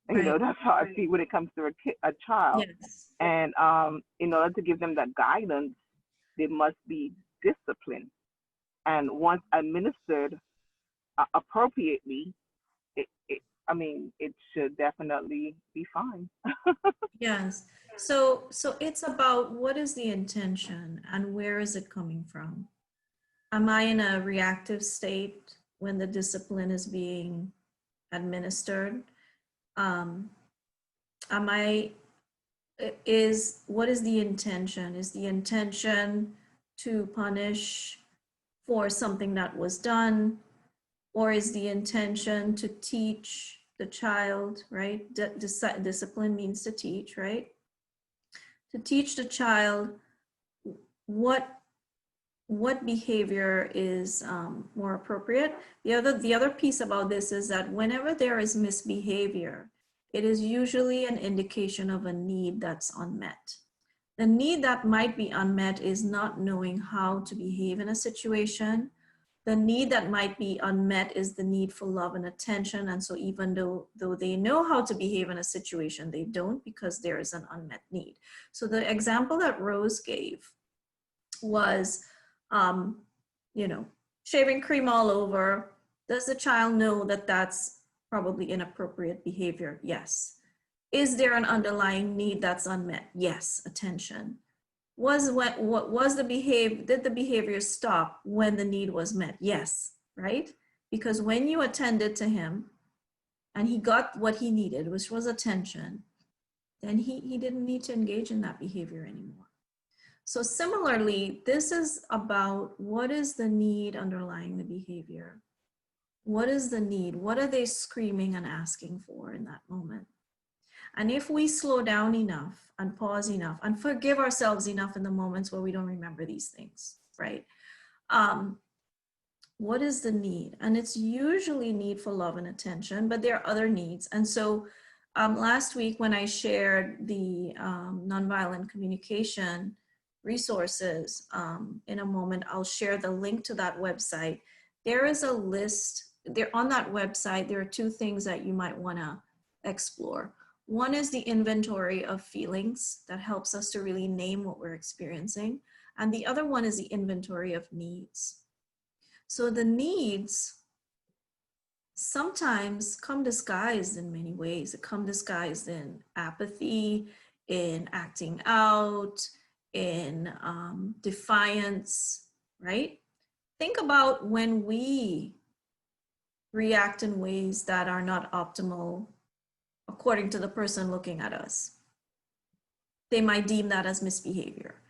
You know, that's how I see when it comes to a child. yes. And in order to give them that guidance, there must be discipline. And once administered appropriately, I mean, it should definitely be fine. Yes. So it's about what is the intention and where is it coming from? am I in a reactive state when the discipline is being administered? What is the intention? Is the intention to punish for something that was done? Or is the intention to teach the child, right? Discipline means to teach, right? To teach the child what behavior is more appropriate. The other piece about this is that whenever there is misbehavior, it is usually an indication of a need that's unmet. The need that might be unmet is not knowing how to behave in a situation. The need that might be unmet is the need for love and attention. And so even though they know how to behave in a situation, they don't, because there is an unmet need. So the example that Rose gave was, shaving cream all over. Does the child know that that's probably inappropriate behavior? Yes. Is there an underlying need that's unmet? Yes, attention. Did the behavior stop when the need was met? Yes, right? Because when you attended to him and he got what he needed, which was attention, then he didn't need to engage in that behavior anymore. So similarly, this is about what is the need underlying the behavior? What is the need? What are they screaming and asking for in that moment? And if we slow down enough and pause enough and forgive ourselves enough in the moments where we don't remember these things, right? What is the need? And it's usually need for love and attention, but there are other needs. And so last week when I shared the nonviolent communication resources, in a moment, I'll share the link to that website. There is a list there on that website. There are two things that you might want to explore. One is the inventory of feelings that helps us to really name what we're experiencing. And the other one is the inventory of needs. So the needs sometimes come disguised in many ways. It come disguised in apathy, in acting out, in defiance, right? Think about when we react in ways that are not optimal according to the person looking at us. They might deem that as misbehavior.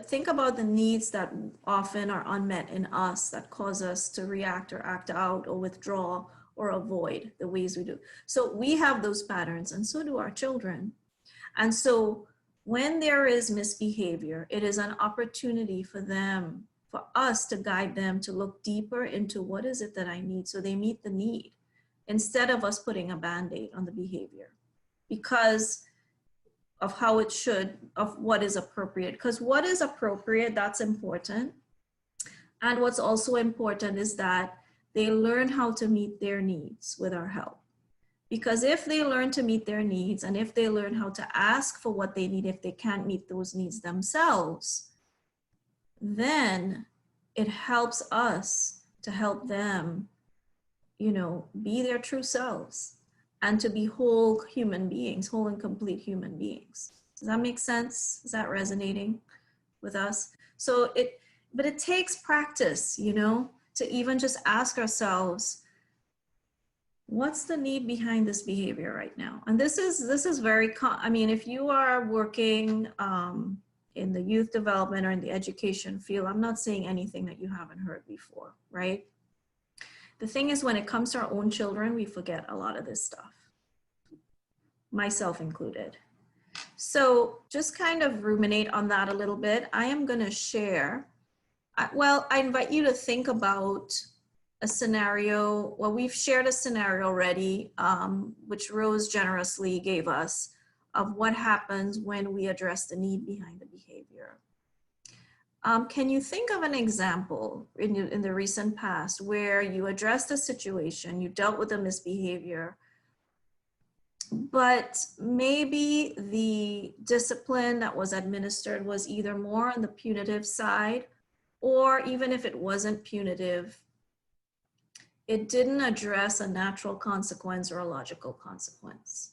Think about the needs that often are unmet in us that cause us to react or act out or withdraw or avoid the ways we do. So we have those patterns, and so do our children. And so when there is misbehavior, it is an opportunity for us to guide them to look deeper into what is it that I need so they meet the need, instead of us putting a Band-Aid on the behavior because of how it should, of what is appropriate. Because what is appropriate, that's important. And what's also important is that they learn how to meet their needs with our help. Because if they learn to meet their needs, and if they learn how to ask for what they need if they can't meet those needs themselves, then it helps us to help them, be their true selves and to be whole human beings, whole and complete human beings. Does that make sense? Is that resonating with us? But it takes practice, to even just ask ourselves, what's the need behind this behavior right now? And this is very, if you are working in the youth development or in the education field, I'm not saying anything that you haven't heard before, right? The thing is, when it comes to our own children, we forget a lot of this stuff, myself included. So just kind of ruminate on that a little bit. I am going to share, I invite you to think about a scenario. Well, we've shared a scenario already, which Rose generously gave us, of what happens when we address the need behind the behavior. Can you think of an example in the recent past where you addressed a situation, you dealt with a misbehavior, but maybe the discipline that was administered was either more on the punitive side, or even if it wasn't punitive, it didn't address a natural consequence or a logical consequence?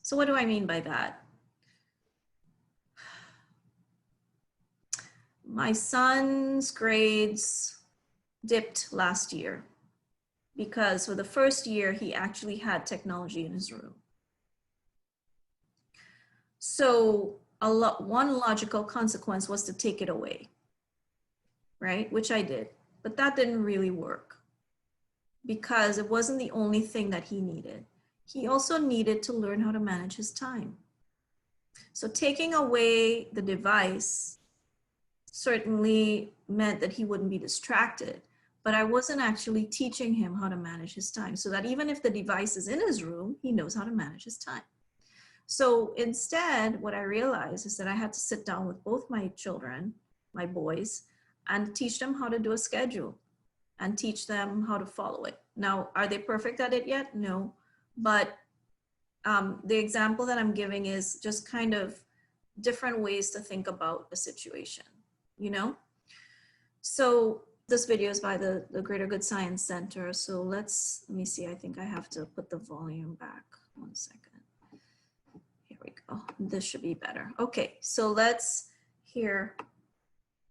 So what do I mean by that? my son's grades dipped last year because for the first year, he actually had technology in his room. So one logical consequence was to take it away, right? Which I did, but that didn't really work because it wasn't the only thing that he needed. He also needed to learn how to manage his time. So taking away the device certainly meant that he wouldn't be distracted, but I wasn't actually teaching him how to manage his time so that even if the device is in his room, he knows how to manage his time. So instead, what I realized is that I had to sit down with both my children, my boys, and teach them how to do a schedule and teach them how to follow it. Now, are they perfect at it yet? No, but the example that I'm giving is just kind of different ways to think about a situation, you know? So this video is by the Greater Good Science Center. So let me see, I think I have to put the volume back. 1 second. Here we go. This should be better. Okay, so let's hear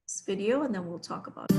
this video and then we'll talk about it.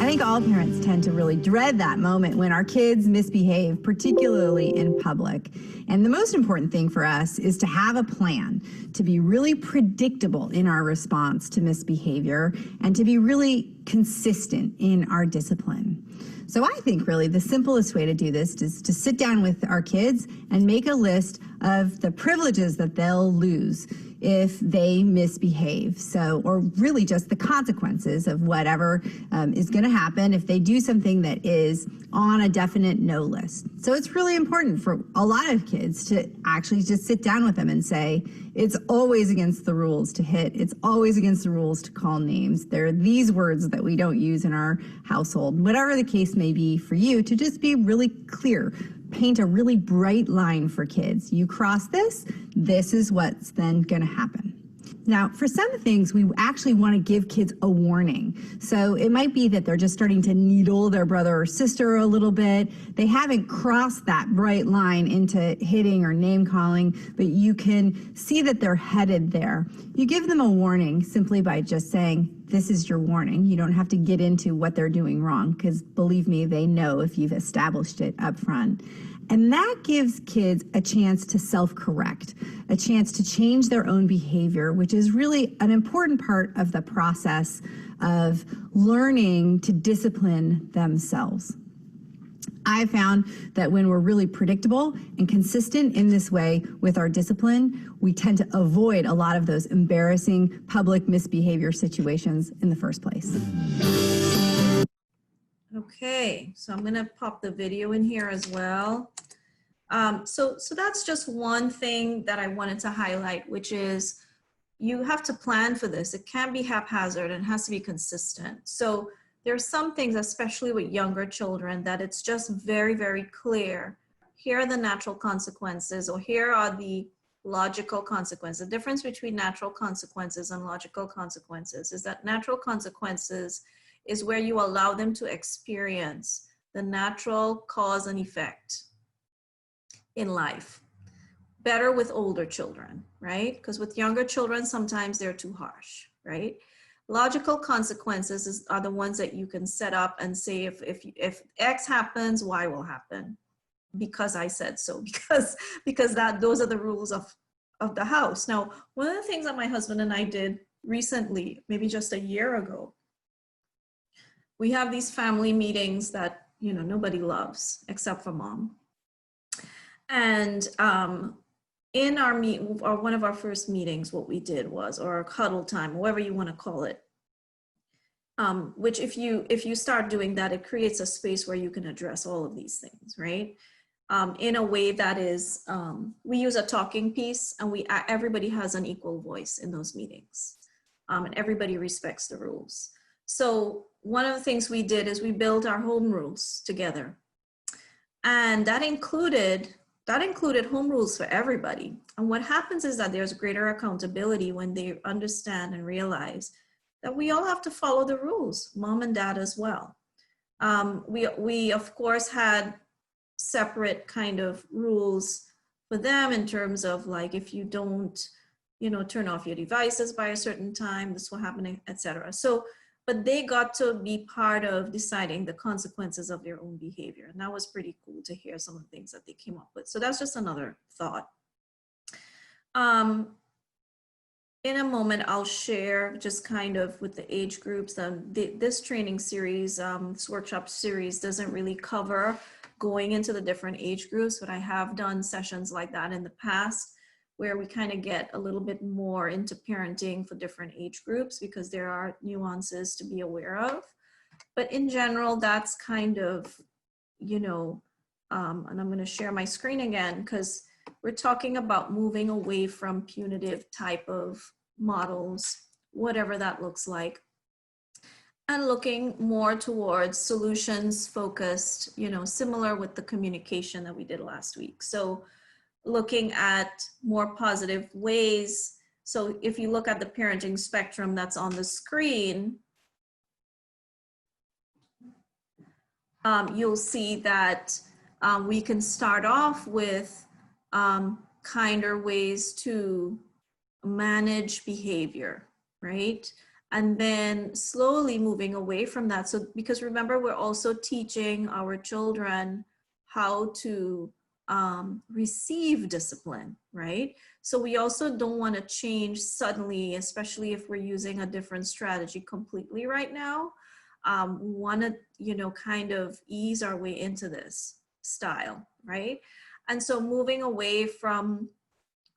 I think all parents tend to really dread that moment when our kids misbehave, particularly in public. And the most important thing for us is to have a plan, to be really predictable in our response to misbehavior, and to be really consistent in our discipline. So I think really the simplest way to do this is to sit down with our kids and make a list of the privileges that they'll lose if they misbehave. So, or really just the consequences of whatever is going to happen if they do something that is on a definite no list. So it's really important for a lot of kids to actually just sit down with them and say, it's always against the rules to hit. It's always against the rules to call names. There are these words that we don't use in our household. Whatever the case may be for you, to just be really clear. Paint a really bright line for kids. You cross this, this is what's then going to happen. Now, for some things, we actually want to give kids a warning. So it might be that they're just starting to needle their brother or sister a little bit. They haven't crossed that bright line into hitting or name calling, but you can see that they're headed there. You give them a warning simply by just saying, this is your warning. You don't have to get into what they're doing wrong, because believe me, they know if you've established it up front. And that gives kids a chance to self-correct, a chance to change their own behavior, which is really an important part of the process of learning to discipline themselves. I found that when we're really predictable and consistent in this way with our discipline, we tend to avoid a lot of those embarrassing public misbehavior situations in the first place. Okay, so I'm gonna pop the video in here as well. So that's just one thing that I wanted to highlight, which is you have to plan for this. It can't be haphazard and it has to be consistent. So there are some things, especially with younger children, that it's just very, very clear. Here are the natural consequences, or here are the logical consequences. The difference between natural consequences and logical consequences is that natural consequences is where you allow them to experience the natural cause and effect in life. Better with older children, right? Because with younger children, sometimes they're too harsh, right? Logical consequences are the ones that you can set up and say, if X happens, Y will happen, because I said so, because those are the rules of the house. Now, one of the things that my husband and I did recently, maybe just a year ago, we have these family meetings that, you know, nobody loves except for mom. And in our one of our first meetings, what we did was, or huddle time, whatever you want to call it, which if you start doing that, it creates a space where you can address all of these things, right? In a way that is, we use a talking piece, and everybody has an equal voice in those meetings, and everybody respects the rules. So one of the things we did is we built our home rules together, and that included home rules for everybody. And what happens is that there's greater accountability when they understand and realize that we all have to follow the rules, mom and dad as well. We of course had separate kind of rules for them in terms of, like, if you don't turn off your devices by a certain time, this will happen, etc. So, but they got to be part of deciding the consequences of their own behavior. And that was pretty cool to hear some of the things that they came up with. So that's just another thought. In a moment, I'll share just kind of with the age groups. This training series, this workshop series doesn't really cover going into the different age groups, but I have done sessions like that in the past where we kind of get a little bit more into parenting for different age groups because there are nuances to be aware of. But in general, that's kind of, and I'm going to share my screen again because we're talking about moving away from punitive type of models, whatever that looks like, and looking more towards solutions focused, similar with the communication that we did last week. So looking at more positive ways. So if you look at the parenting spectrum that's on the screen, you'll see that we can start off with kinder ways to manage behavior, right? And then slowly moving away from that. So because remember, we're also teaching our children how to receive discipline, right? So we also don't want to change suddenly, especially if we're using a different strategy completely right now. We want to, kind of ease our way into this style, right? And so moving away from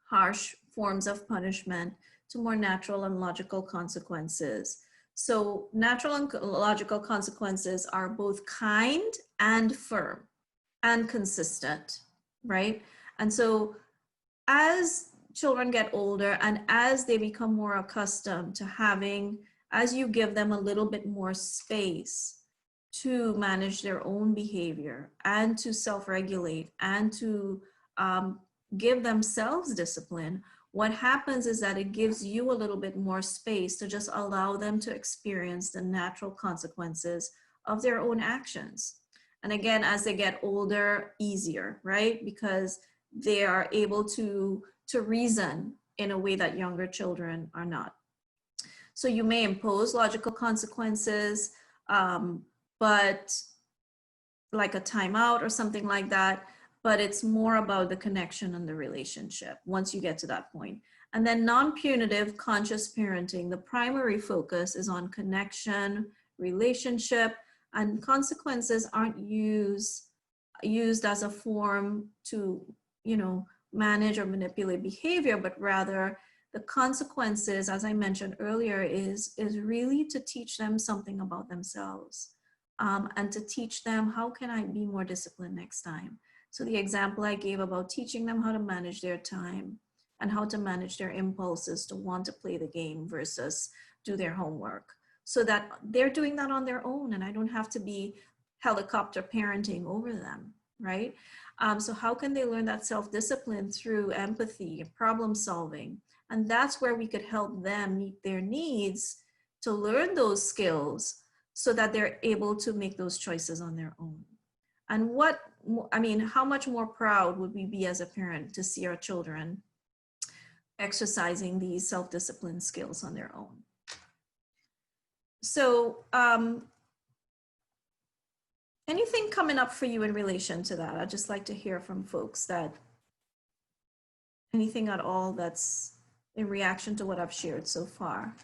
harsh forms of punishment to more natural and logical consequences. So natural and logical consequences are both kind and firm and consistent, right? And so as children get older and as they become more accustomed to having, as you give them a little bit more space to manage their own behavior and to self-regulate and to give themselves discipline, what happens is that it gives you a little bit more space to just allow them to experience the natural consequences of their own actions. And again, as they get older, easier, right? Because they are able to reason in a way that younger children are not. So you may impose logical consequences, but like a timeout or something like that, but it's more about the connection and the relationship once you get to that point. And then non-punitive conscious parenting, the primary focus is on connection, relationship, and consequences aren't used as a form to, manage or manipulate behavior, but rather the consequences, as I mentioned earlier, is really to teach them something about themselves and to teach them, how can I be more disciplined next time? So the example I gave about teaching them how to manage their time and how to manage their impulses to want to play the game versus do their homework, so that they're doing that on their own and I don't have to be helicopter parenting over them, right? So how can they learn that self-discipline through empathy, problem solving? And that's where we could help them meet their needs to learn those skills so that they're able to make those choices on their own. And how much more proud would we be as a parent to see our children exercising these self-discipline skills on their own? So anything coming up for you in relation to that? I'd just like to hear from folks that anything at all that's in reaction to what I've shared so far.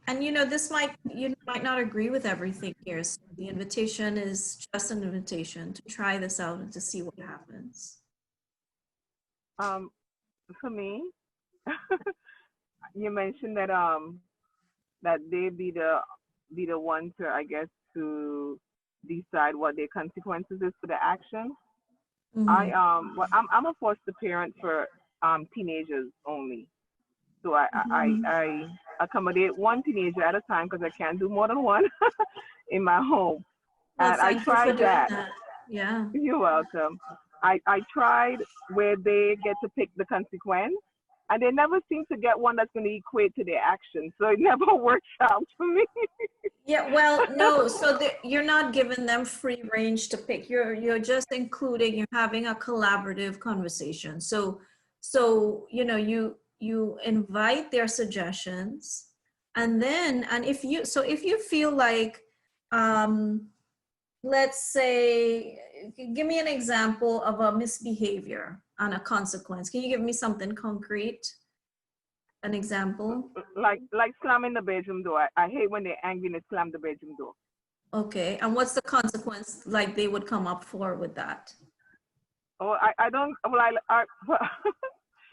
And you might not agree with everything here. So the invitation is just an invitation to try this out and to see what happens. For me, you mentioned that that they be the one to, I guess, to decide what their consequences is for the action. Mm-hmm. I'm a foster parent for teenagers only. So I accommodate one teenager at a time because I can't do more than one in my home. Well, and I tried that. Yeah. You're welcome. I tried where they get to pick the consequence, and they never seem to get one that's going to equate to their action. So it never works out for me. Yeah, well, no, so you're not giving them free range to pick. You're just including, you're having a collaborative conversation. So So, you know, you invite their suggestions, and then, and if you, so if you feel like, let's say, give me an example of a misbehavior and a consequence. Can you give me something concrete? An example? Like slamming the bedroom door. I hate when they're angry and they slam the bedroom door. Okay, and what's the consequence like they would come up for with that? Oh, I don't, well,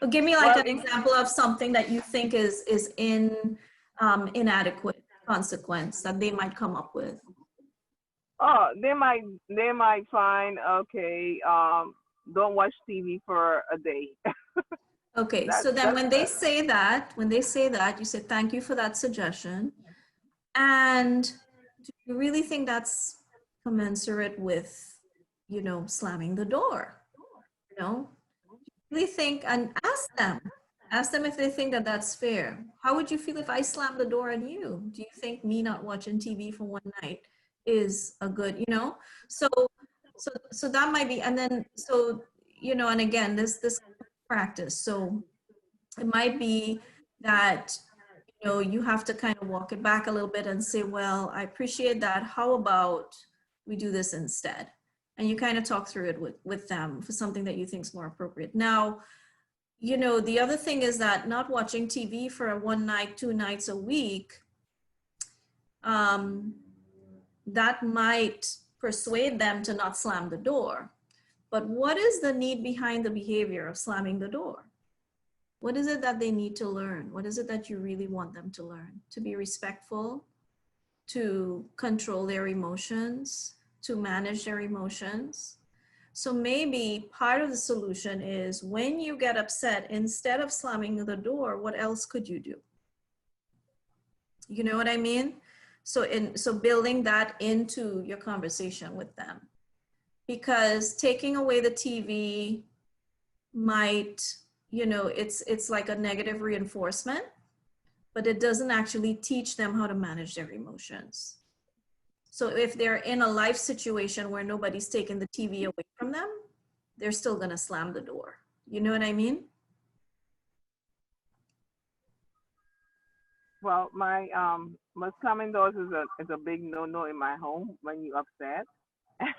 Well, give me like well, an example of something that you think is inadequate consequence that they might come up with. oh, they might find, okay, don't watch TV for a day. Okay, so then when they say that, you say, thank you for that suggestion. And do you really think that's commensurate with, you know, slamming the door? You know, really think, and ask them if they think that that's fair. How would you feel if I slammed the door on you? Do you think me not watching TV for one night is a good, you know? So that might be, and then, so, you know, and again, this practice. So it might be that, you know, you have to kind of walk it back a little bit and say, well, I appreciate that. How about we do this instead? And you kind of talk through it with them for something that you think is more appropriate. Now, you know, the other thing is that not watching TV for one night, 2 nights a week, that might persuade them to not slam the door. But what is the need behind the behavior of slamming the door? What is it that they need to learn? What is it that you really want them to learn? To be respectful, to control their emotions, to manage their emotions. So maybe part of the solution is when you get upset, instead of slamming the door, what else could you do? You know what I mean? So building that into your conversation with them, because taking away the TV might, you know, it's like a negative reinforcement, but it doesn't actually teach them how to manage their emotions. So if they're in a life situation where nobody's taking the TV away from them, they're still gonna slam the door. You know what I mean? well, my slamming doors is a big no in my home when you're upset.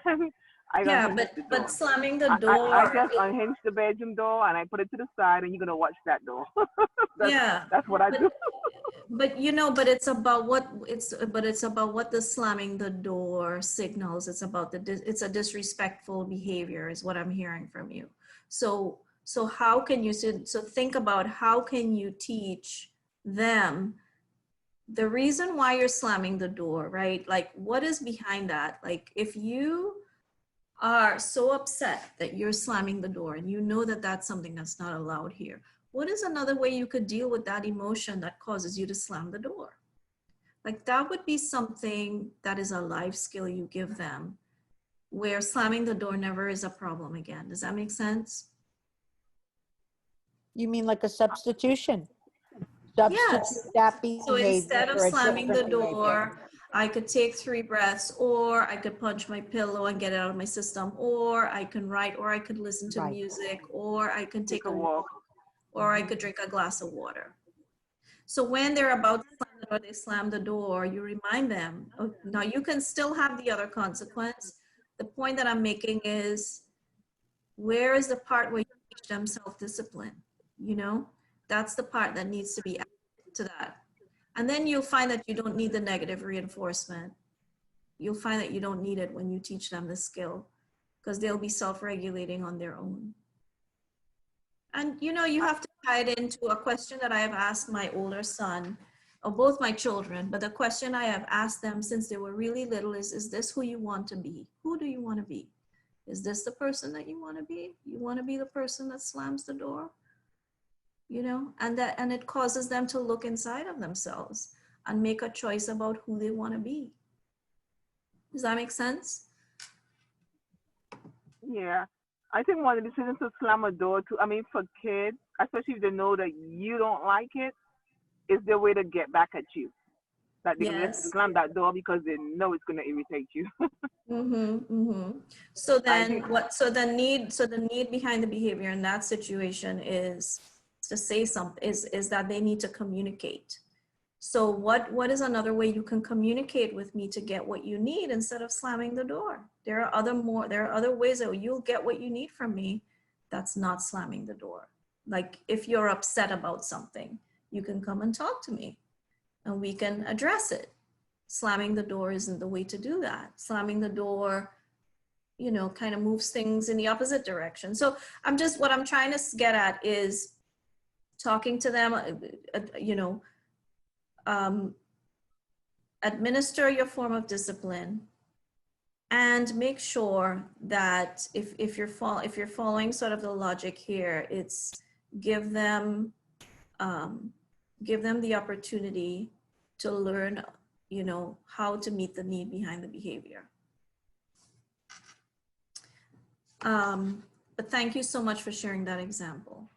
And I don't Yeah, hinge the door. but slamming the I door. just unhinge the bedroom door and I put it to the side and you're gonna watch that door. Yeah, That's what I do. but you know, but it's about what the slamming the door signals. It's about it's a disrespectful behavior is what I'm hearing from you. So how can you, so think about how can you teach them the reason why you're slamming the door, right? Like what is behind that? Like if you are so upset that you're slamming the door and you know that that's something that's not allowed here, what is another way you could deal with that emotion that causes you to slam the door? Like that would be something that is a life skill you give them, where slamming the door never is a problem again. Does that make sense? You mean like a substitution? Yes. Substitute that So behavior instead of for a slamming the different behavior. door, I could take 3 breaths, or I could punch my pillow and get it out of my system, or I can write, or I could listen to Right. music, or I can take Take a a walk, walk. or I could drink a glass of water. So when they're about to slam the door, they slam the door, you remind them, oh, now you can still have the other consequence. The point that I'm making is, where is the part where you teach them self-discipline? You know, that's the part that needs to be added to that. And then you'll find that you don't need the negative reinforcement. You'll find that you don't need it when you teach them the skill, because they'll be self-regulating on their own. And you know, you have to tie it into a question that I have asked my older son, or both my children, but the question I have asked them since they were really little is this who you want to be? Who do you want to be? Is this the person that you want to be? You want to be the person that slams the door? You know, and it causes them to look inside of themselves and make a choice about who they want to be. Does that make sense? Yeah. I think one of the decisions to slam a door too, I mean, for kids, especially if they know that you don't like it, is their way to get back at you. that they're gonna Yes. slam that door because they know it's gonna irritate you. So I then think- what, so the need behind the behavior in that situation is to say something, is that they need to communicate. So what is another way you can communicate with me to get what you need instead of slamming the door? There are other ways that you'll get what you need from me that's not slamming the door. Like if you're upset about something, you can come and talk to me and we can address it. Slamming the door isn't the way to do that. Slamming the door, you know, kind of moves things in the opposite direction. So what I'm trying to get at is talking to them, you know, administer your form of discipline and make sure that if you're following sort of the logic here, it's give them the opportunity to learn, you know, how to meet the need behind the behavior. But thank you so much for sharing that example.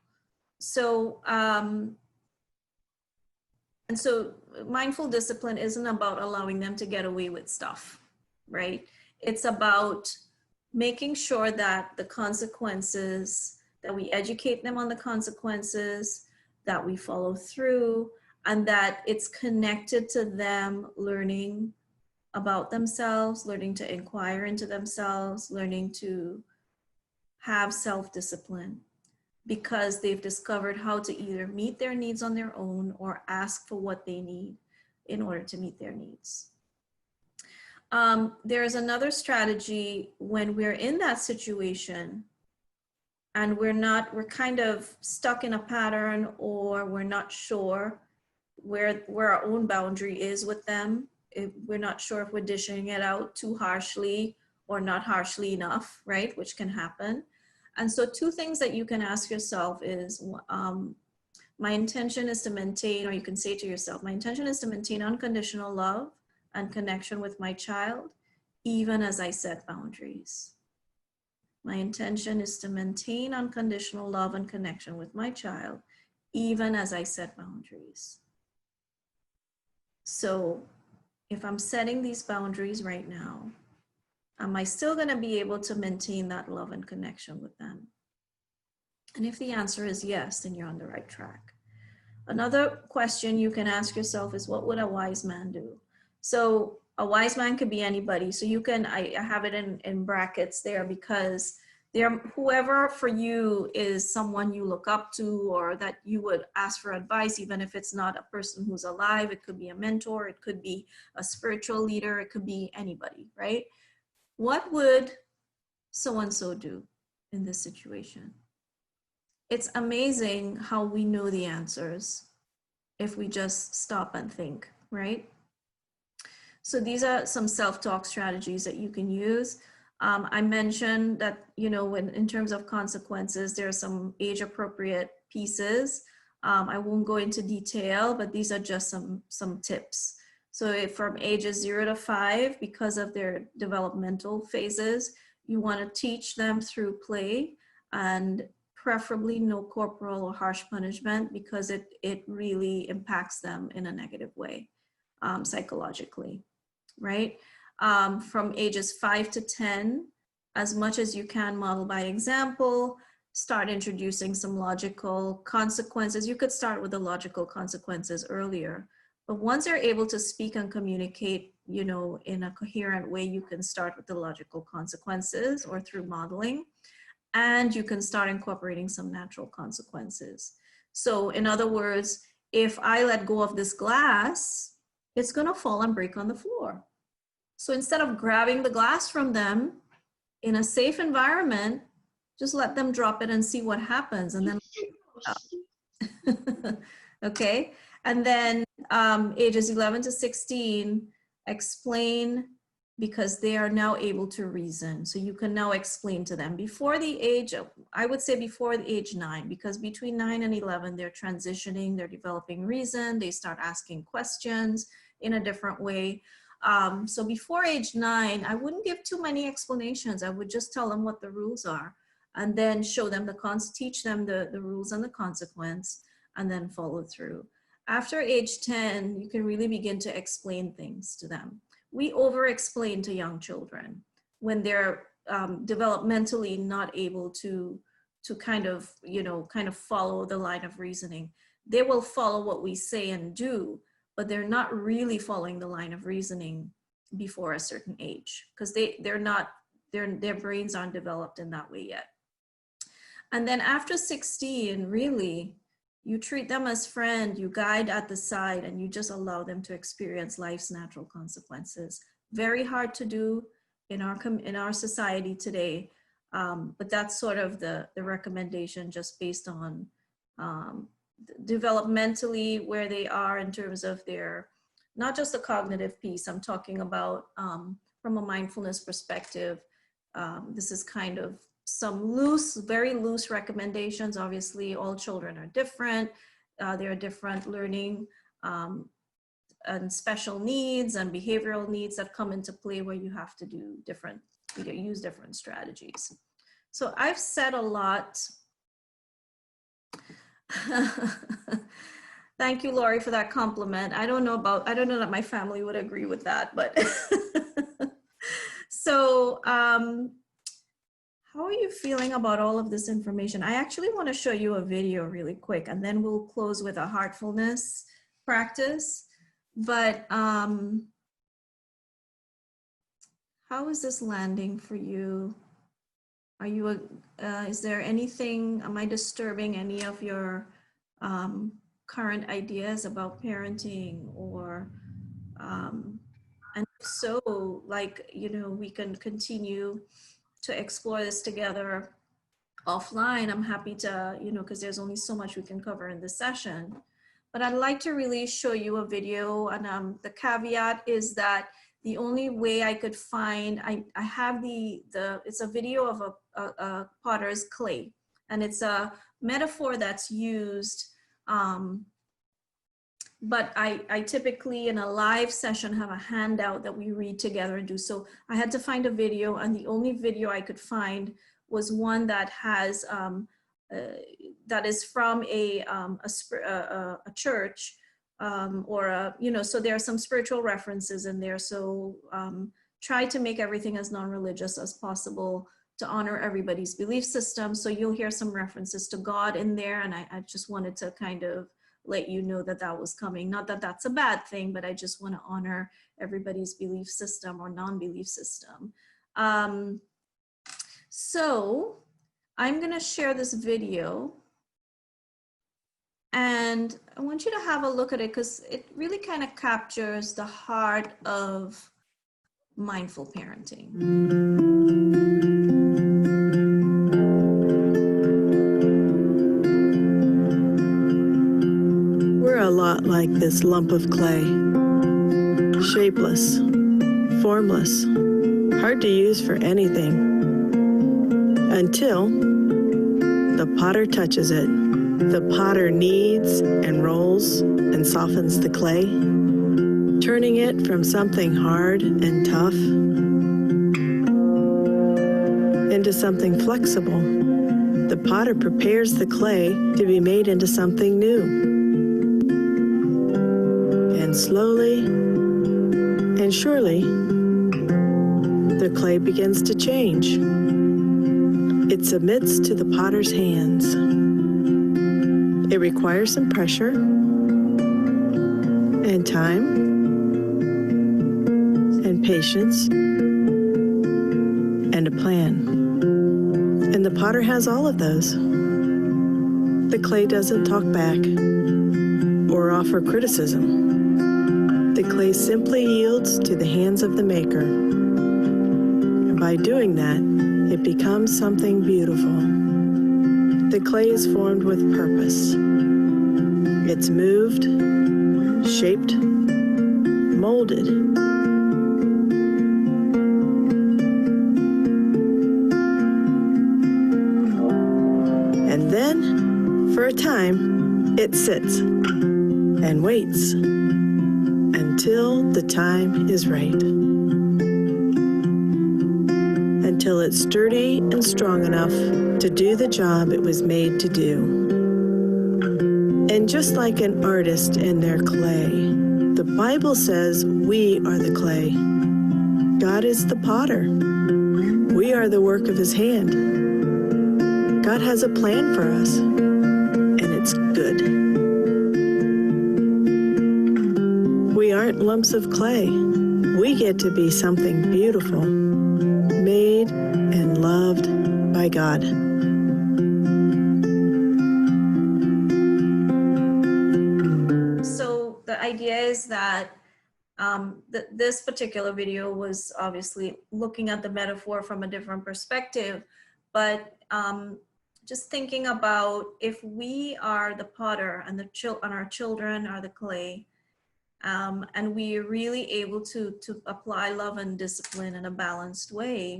So, and so mindful discipline isn't about allowing them to get away with stuff, right? It's about making sure that the consequences, that we educate them on the consequences, that we follow through, and that it's connected to them learning about themselves, learning to inquire into themselves, learning to have self-discipline, because they've discovered how to either meet their needs on their own or ask for what they need in order to meet their needs. There's another strategy when we're in that situation and we're kind of stuck in a pattern, or we're not sure where our own boundary is with them. If we're not sure if we're dishing it out too harshly or not harshly enough, right? Which can happen. And so two things that you can ask yourself is, my intention is to maintain, or you can say to yourself, my intention is to maintain unconditional love and connection with my child, even as I set boundaries. My intention is to maintain unconditional love and connection with my child, even as I set boundaries. So if I'm setting these boundaries right now, am I still going to be able to maintain that love and connection with them? And if the answer is yes, then you're on the right track. Another question you can ask yourself is, what would a wise man do? So a wise man could be anybody. So you can, I have it in brackets there, because whoever for you is someone you look up to, or that you would ask for advice, even if it's not a person who's alive. It could be a mentor, it could be a spiritual leader, it could be anybody, right? What would so-and-so do in this situation? It's amazing how we know the answers if we just stop and think, right? So these are some self-talk strategies that you can use. I mentioned that, you know, in terms of consequences, there are some age-appropriate pieces. I won't go into detail, but these are just some tips. So if from ages 0 to 5, because of their developmental phases, you want to teach them through play, and preferably no corporal or harsh punishment, because it really impacts them in a negative way, psychologically, right? From ages 5 to 10, as much as you can, model by example, start introducing some logical consequences. You could start with the logical consequences earlier, but once they're able to speak and communicate, you know, in a coherent way, you can start with the logical consequences or through modeling, and you can start incorporating some natural consequences. So in other words, if I let go of this glass, it's gonna fall and break on the floor. So instead of grabbing the glass from them in a safe environment, just let them drop it and see what happens, and then okay. And then ages 11 to 16, explain, because they are now able to reason. So you can now explain to them before the age of, I would say before the age 9, because between 9 and 11, they're transitioning, they're developing reason, they start asking questions in a different way. So before age 9, I wouldn't give too many explanations. I would just tell them what the rules are, and then show them teach them the rules and the consequence, and then follow through. After age 10, you can really begin to explain things to them. We over-explain to young children when they're developmentally not able to kind of follow the line of reasoning. They will follow what we say and do, but they're not really following the line of reasoning before a certain age, because their brains aren't developed in that way yet. And then after 16, really, you treat them as friend, you guide at the side, and you just allow them to experience life's natural consequences. Very hard to do in our society today, but that's sort of the recommendation, just based on developmentally where they are in terms of their, not just the cognitive piece, I'm talking about from a mindfulness perspective. This is kind of some very loose recommendations. Obviously, all children are different. There are different learning and special needs and behavioral needs that come into play where you have to do use different strategies. So I've said a lot. Thank you, Lori, for that compliment. I don't know that my family would agree with that, but so how are you feeling about all of this information? I actually want to show you a video really quick, and then we'll close with a heartfulness practice. But how is this landing for you? Are you, is there anything, am I disturbing any of your current ideas about parenting, or, and if so, like, we can continue to explore this together offline. I'm happy to, because there's only so much we can cover in this session. But I'd like to really show you a video, and the caveat is that the only way I could find, I have it's a video of a potter's clay, and it's a metaphor that's used, but I typically in a live session have a handout that we read together and do. So I had to find a video, and the only video I could find was one that has, that is from a church, or so there are some spiritual references in there. So try to make everything as non-religious as possible to honor everybody's belief system. So you'll hear some references to God in there, and I just wanted to kind of let you know that that was coming. Not that that's a bad thing, but I just want to honor everybody's belief system or non-belief system. So I'm going to share this video, and I want you to have a look at it, because it really kind of captures the heart of mindful parenting. We're a lot like this lump of clay. Shapeless, formless, hard to use for anything. Until the potter touches it. The potter kneads and rolls and softens the clay, turning it from something hard and tough into something flexible. The potter prepares the clay to be made into something new. And slowly and surely, the clay begins to change. It submits to the potter's hands. It requires some pressure and time and patience and a plan. And the potter has all of those. The clay doesn't talk back or offer criticism. The clay simply yields to the hands of the maker. And by doing that, it becomes something beautiful. The clay is formed with purpose. It's moved, shaped, molded. And then, for a time, it sits and waits until the time is right. Until it's sturdy and strong enough to do the job it was made to do. And just like an artist and their clay, the Bible says we are the clay. God is the potter. We are the work of his hand. God has a plan for us, and it's good. We aren't lumps of clay. We get to be something beautiful, made and loved by God. So the idea is that this particular video was obviously looking at the metaphor from a different perspective, but just thinking about if we are the potter and our children are the clay, and we are really able to apply love and discipline in a balanced way,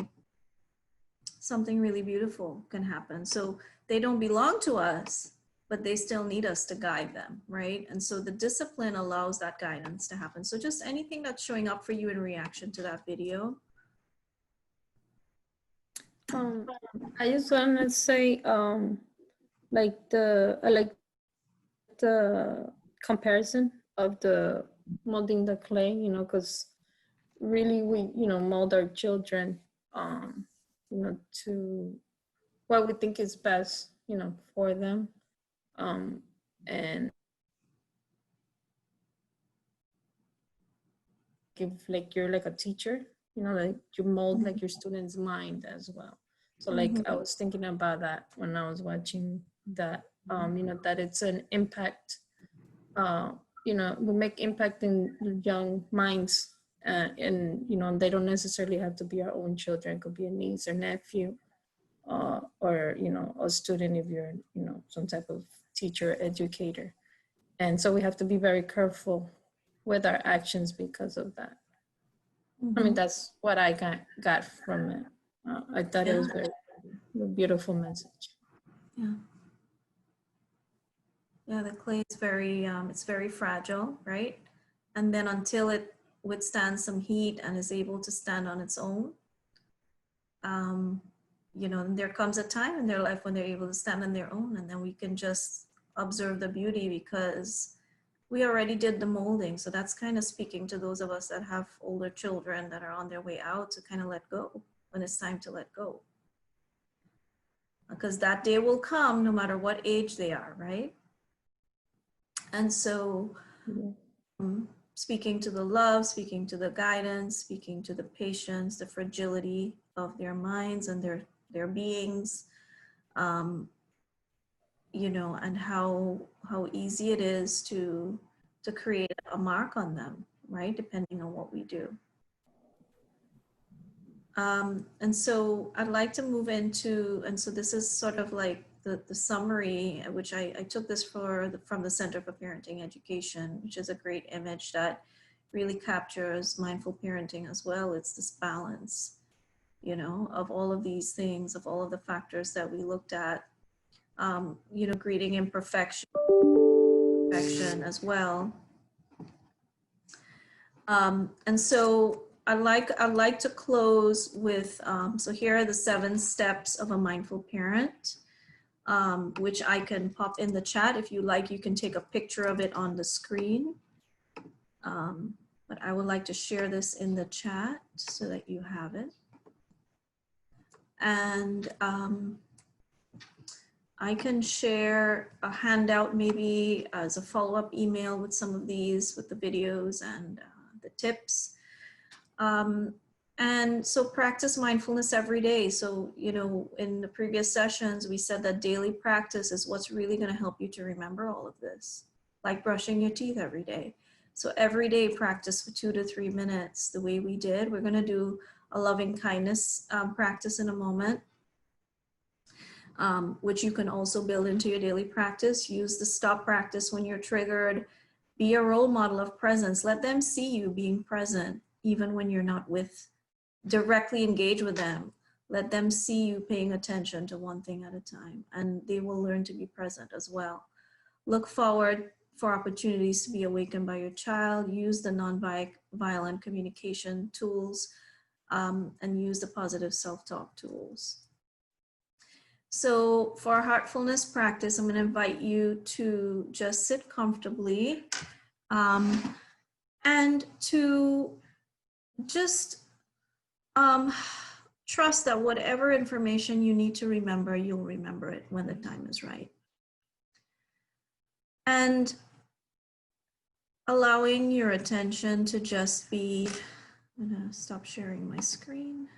something really beautiful can happen. So they don't belong to us, but they still need us to guide them, right? And so the discipline allows that guidance to happen. So just anything that's showing up for you in reaction to that video. I just want to say, like I like the comparison of the molding the clay, you know, because really we, you know, mold our children, you know, to what we think is best, you know, for them. And give, like, you're like a teacher, you know, like you mold like your student's mind as well. So like I was thinking about that when I was watching that, you know, that it's an impact, you know, we make impact in young minds, and, you know, they don't necessarily have to be our own children. It could be a niece or nephew, or, you know, a student if you're, you know, some type of teacher, educator. And so we have to be very careful with our actions because of that. I mean, that's what I got from it. I thought it was a beautiful message. Yeah. Yeah, the clay is very, it's very fragile, right? And then until it withstands some heat and is able to stand on its own, you know, and there comes a time in their life when they're able to stand on their own, and then we can just observe the beauty because we already did the molding. So that's kind of speaking to those of us that have older children that are on their way out to kind of let go when it's time to let go. Because that day will come no matter what age they are, right? And so speaking to the love, speaking to the guidance, speaking to the patience, the fragility of their minds and their beings, you know, and how easy it is to create a mark on them, right? Depending on what we do. And so I'd like to move into, and so this is sort of like the summary, which I took this from the Center for Parenting Education, which is a great image that really captures mindful parenting as well. It's this balance, you know, of all of these things, of all of the factors that we looked at, you know, greeting imperfection as well. And so I'd like to close with, so here are the 7 steps of a mindful parent, which I can pop in the chat. If you like, you can take a picture of it on the screen. But I would like to share this in the chat so that you have it. And I can share a handout maybe as a follow-up email with some of these, with the videos and the tips. And so practice mindfulness every day. So, you know, in the previous sessions, we said that daily practice is what's really going to help you to remember all of this, like brushing your teeth every day. So every day practice for 2 to 3 minutes the way we did. We're going to do a loving kindness practice in a moment, which you can also build into your daily practice. Use the stop practice when you're triggered. Be a role model of presence. Let them see you being present, even when you're not directly engage with them. Let them see you paying attention to one thing at a time, and they will learn to be present as well. Look forward for opportunities to be awakened by your child. Use the non-violent communication tools, and use the positive self-talk tools. So for our heartfulness practice, I'm going to invite you to just sit comfortably and to just trust that whatever information you need to remember, you'll remember it when the time is right. And allowing your attention to just be, I'm going to stop sharing my screen.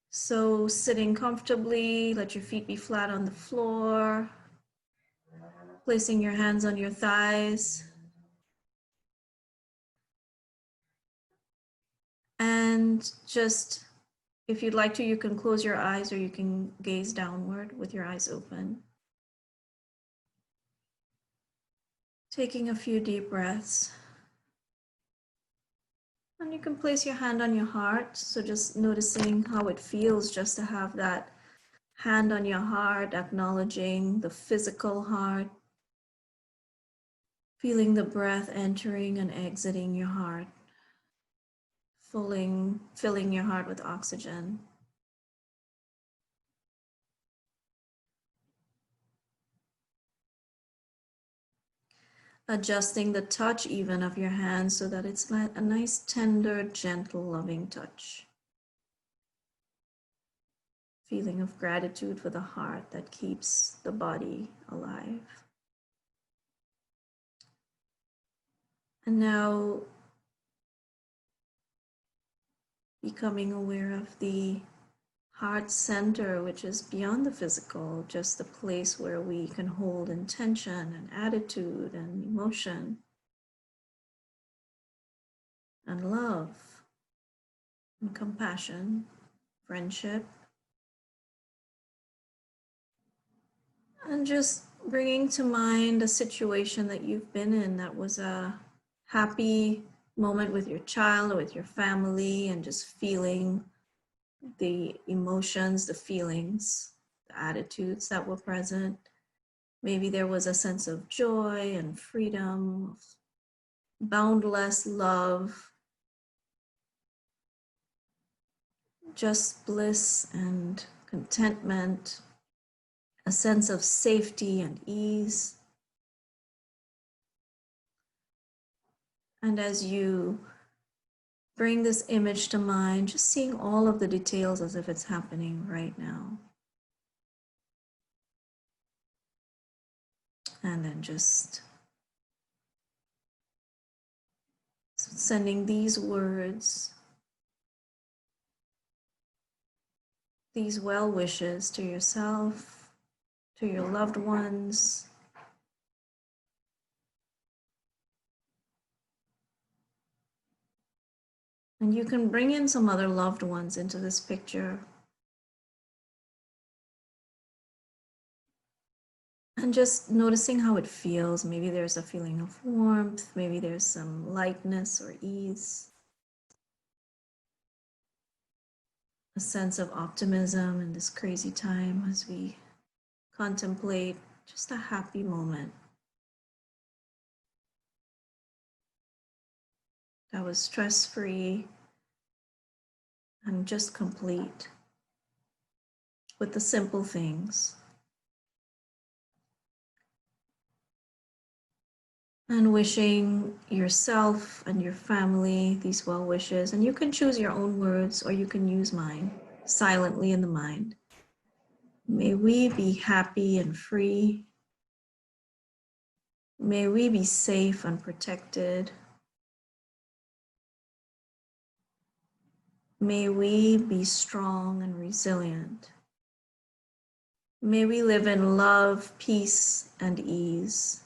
So sitting comfortably, let your feet be flat on the floor, placing your hands on your thighs. And just, if you'd like to, you can close your eyes or you can gaze downward with your eyes open. Taking a few deep breaths. And you can place your hand on your heart. So just noticing how it feels just to have that hand on your heart, acknowledging the physical heart, feeling the breath entering and exiting your heart, filling your heart with oxygen. Adjusting the touch even of your hands so that it's like a nice, tender, gentle, loving touch. Feeling of gratitude for the heart that keeps the body alive. And now becoming aware of the heart center, which is beyond the physical, just the place where we can hold intention and attitude and emotion and love and compassion, friendship. And just bringing to mind a situation that you've been in that was a happy moment with your child or with your family, and just feeling the emotions, the feelings, the attitudes that were present. Maybe there was a sense of joy and freedom, boundless love, just bliss and contentment, a sense of safety and ease. And as you bring this image to mind, just seeing all of the details as if it's happening right now. And then just sending these words, these well wishes to yourself, to your loved ones, and you can bring in some other loved ones into this picture. And just noticing how it feels. Maybe there's a feeling of warmth, maybe there's some lightness or ease, a sense of optimism in this crazy time as we contemplate just a happy moment that was stress-free and just complete with the simple things. And wishing yourself and your family these well wishes. And you can choose your own words or you can use mine silently in the mind. May we be happy and free. May we be safe and protected. May we be strong and resilient. May we live in love, peace, and ease.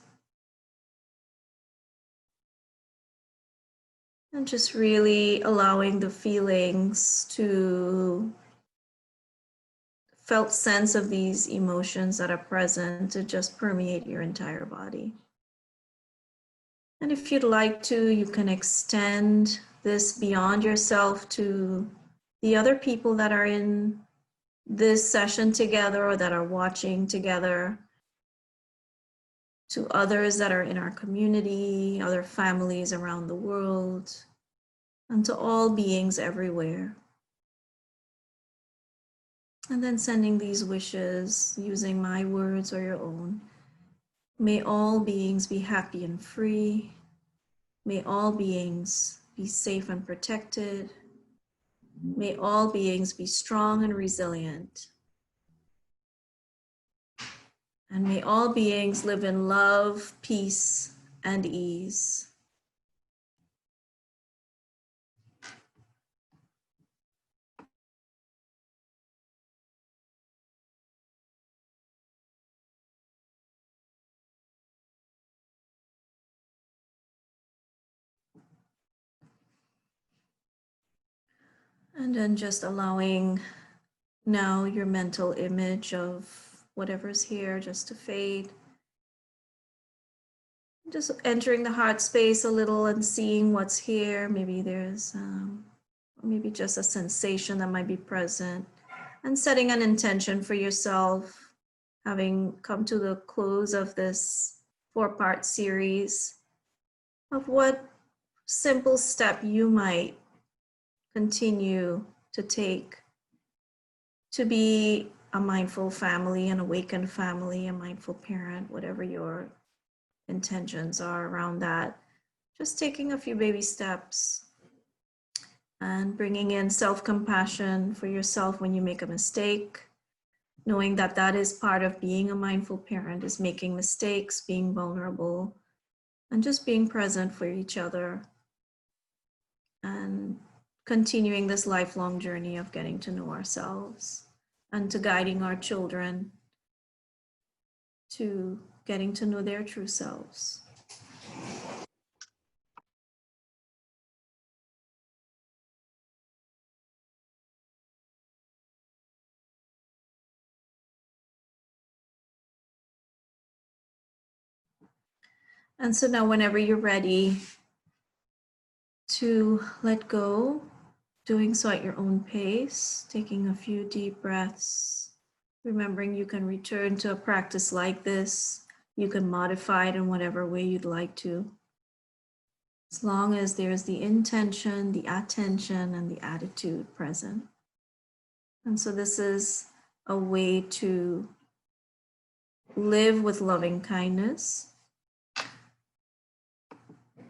And just really allowing the feelings to felt sense of these emotions that are present to just permeate your entire body. And if you'd like to, you can extend this beyond yourself to the other people that are in this session together or that are watching together, to others that are in our community, other families around the world, and to all beings everywhere. And then sending these wishes using my words or your own. May all beings be happy and free. May all beings be safe and protected. May all beings be strong and resilient. And may all beings live in love, peace, and ease. And then just allowing now your mental image of whatever's here just to fade. Just entering the heart space a little and seeing what's here. Maybe there's maybe just a sensation that might be present, and setting an intention for yourself, having come to the close of this 4-part series, of what simple step you might continue to take to be a mindful family, an awakened family, a mindful parent, whatever your intentions are around that. Just taking a few baby steps and bringing in self-compassion for yourself when you make a mistake, knowing that that is part of being a mindful parent, is making mistakes, being vulnerable, and just being present for each other, and continuing this lifelong journey of getting to know ourselves and to guiding our children to getting to know their true selves. And so now whenever you're ready to let go, doing so at your own pace, taking a few deep breaths, remembering you can return to a practice like this. You can modify it in whatever way you'd like to, as long as there's the intention, the attention, and the attitude present. And so this is a way to live with loving kindness.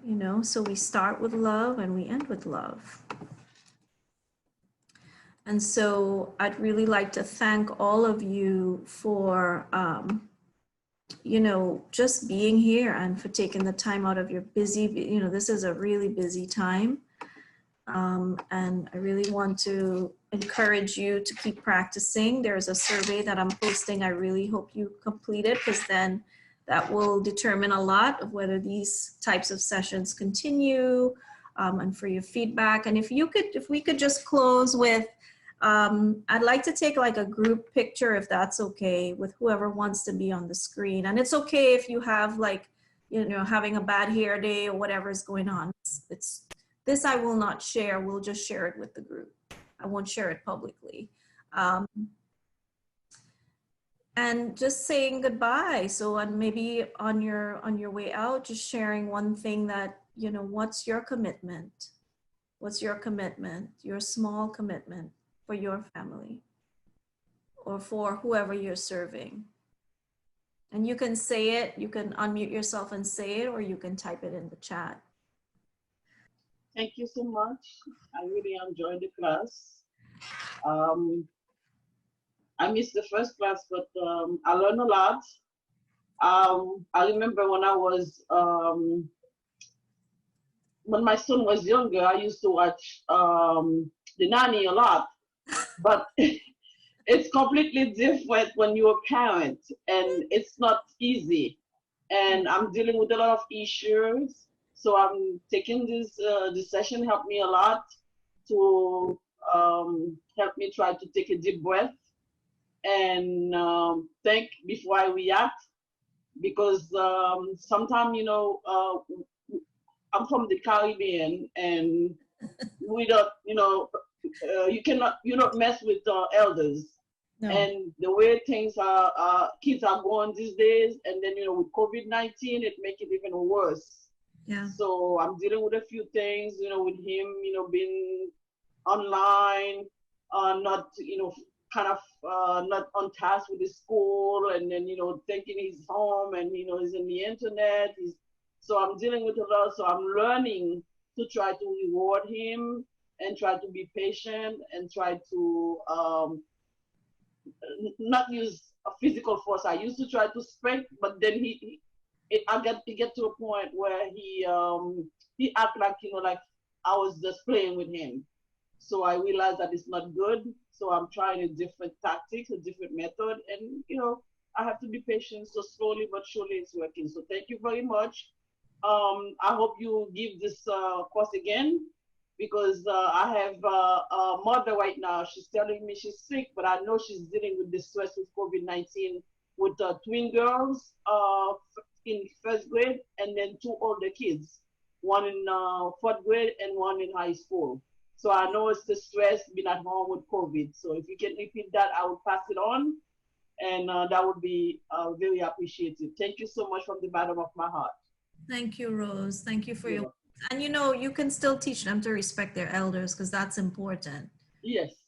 You know, so we start with love and we end with love. And so I'd really like to thank all of you for, you know, just being here and for taking the time out of your busy, you know, this is a really busy time. And I really want to encourage you to keep practicing. There's a survey that I'm posting. I really hope you complete it, because then that will determine a lot of whether these types of sessions continue, and for your feedback. And if we could just close with, I'd like to take like a group picture, if that's okay, with whoever wants to be on the screen. And it's okay if you have like, you know, having a bad hair day or whatever is going on. This I will not share. We'll just share it with the group. I won't share it publicly. And just saying goodbye. So maybe on your way out, just sharing one thing that, you know, what's your commitment? What's your commitment? Your small commitment for your family or for whoever you're serving. And you can say it, you can unmute yourself and say it, or you can type it in the chat. Thank you so much. I really enjoyed the class. I missed the first class, but I learned a lot. I remember when I was, when my son was younger, I used to watch The Nanny a lot, but it's completely different when you're a parent, and it's not easy. And I'm dealing with a lot of issues. So I'm taking this session helped me a lot to help me try to take a deep breath and think before I react, because sometimes, you know, I'm from the Caribbean, and we don't, you know, you don't mess with elders. No. And the way things are, kids are going these days, and then, you know, with COVID-19, it makes it even worse. Yeah. So I'm dealing with a few things, you know, with him, you know, being online, not, you know, kind of not on task with his school, and then, thinking he's home and, he's in the internet. So I'm dealing with a lot. So I'm learning to try to reward him and try to be patient and try to not use a physical force. I used to try to spank, but then he get to a point where he act like, like I was just playing with him. So I realized that it's not good. So I'm trying a different tactics, a different method, and I have to be patient. So slowly but surely it's working. So thank you very much. I hope you give this course again, because I have a mother right now. She's telling me she's sick, but I know she's dealing with the stress with COVID-19 with twin girls in first grade, and then 2 older kids, one in 4th grade and one in high school. So I know it's the stress being at home with COVID. So if you can repeat that, I will pass it on, and that would be very appreciated. Thank you so much from the bottom of my heart. Thank you, Rose. Thank you for your, and you can still teach them to respect their elders, because that's important. Yes.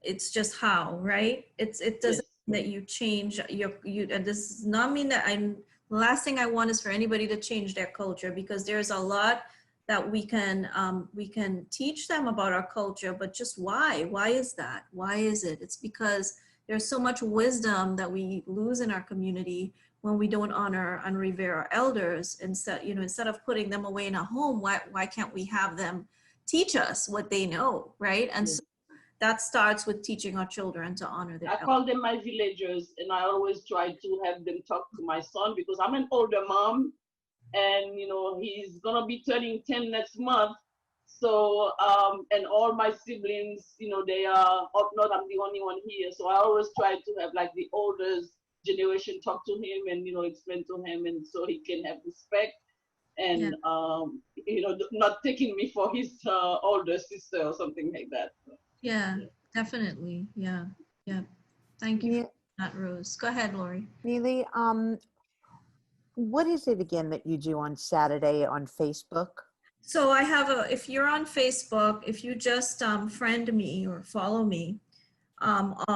It's just how, right? It doesn't mean that you change and this does not mean that the last thing I want is for anybody to change their culture, because there's a lot that we can teach them about our culture, but just why is that? Why is it? It's because there's so much wisdom that we lose in our community when we don't honor and revere our elders. Instead of putting them away in a home, why can't we have them teach us what they know, right? And so that starts with teaching our children to honor their elders. I call them my villagers, and I always try to have them talk to my son, because I'm an older mom, and he's gonna be turning 10 next month. So and all my siblings, they are up north. I'm the only one here, so I always try to have like the oldest generation talk to him and explain to him, and so he can have respect and not taking me for his older sister or something like that. Yeah, definitely. Yeah. Thank you for that, Rose. Go ahead, Lori. Neely, what is it again that you do on Saturday on Facebook? So I have if you're on Facebook, if you just friend me or follow me, at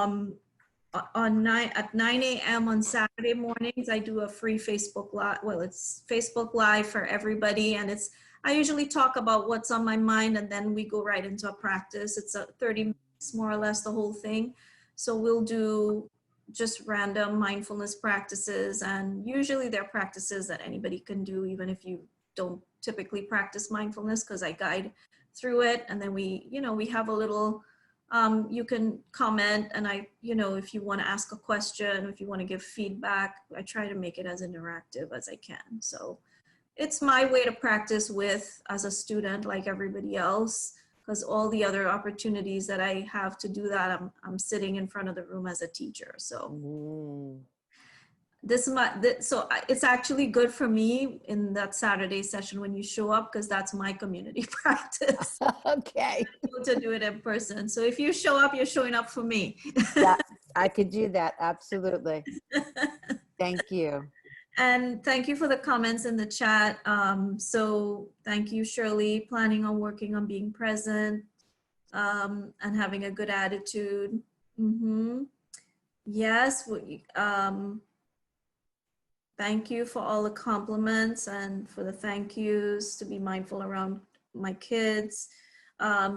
9 a.m. on Saturday mornings, I do a free Facebook Live. Well, it's Facebook Live for everybody, and I usually talk about what's on my mind, and then we go right into a practice. It's 30 minutes, more or less, the whole thing. So we'll do just random mindfulness practices, and usually they're practices that anybody can do, even if you don't typically practice mindfulness, because I guide through it. And then we have a little, you can comment, and if you want to ask a question, if you want to give feedback, I try to make it as interactive as I can. So it's my way to practice with as a student, like everybody else, because all the other opportunities that I have to do that, I'm sitting in front of the room as a teacher. So it's actually good for me in that Saturday session when you show up, because that's my community practice. Okay. To do it in person. So if you show up, you're showing up for me. Yeah, I could do that. Absolutely. Thank you. And thank you for the comments in the chat. So thank you, Shirley, planning on working on being present and having a good attitude. Yes. Thank you for all the compliments and for the thank yous, to be mindful around my kids.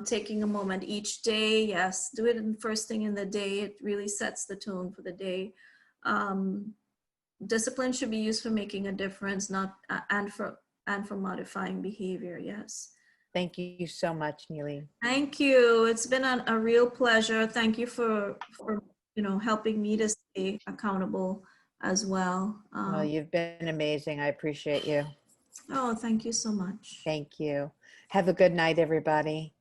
Taking a moment each day. Yes, do it in first thing in the day. It really sets the tone for the day. Discipline should be used for making a difference, not and for modifying behavior. Yes. Thank you so much, Neely. Thank you. It's been a real pleasure. Thank you for helping me to stay accountable as well. Well, you've been amazing. I appreciate you. Oh, thank you so much. Thank you. Have a good night, everybody.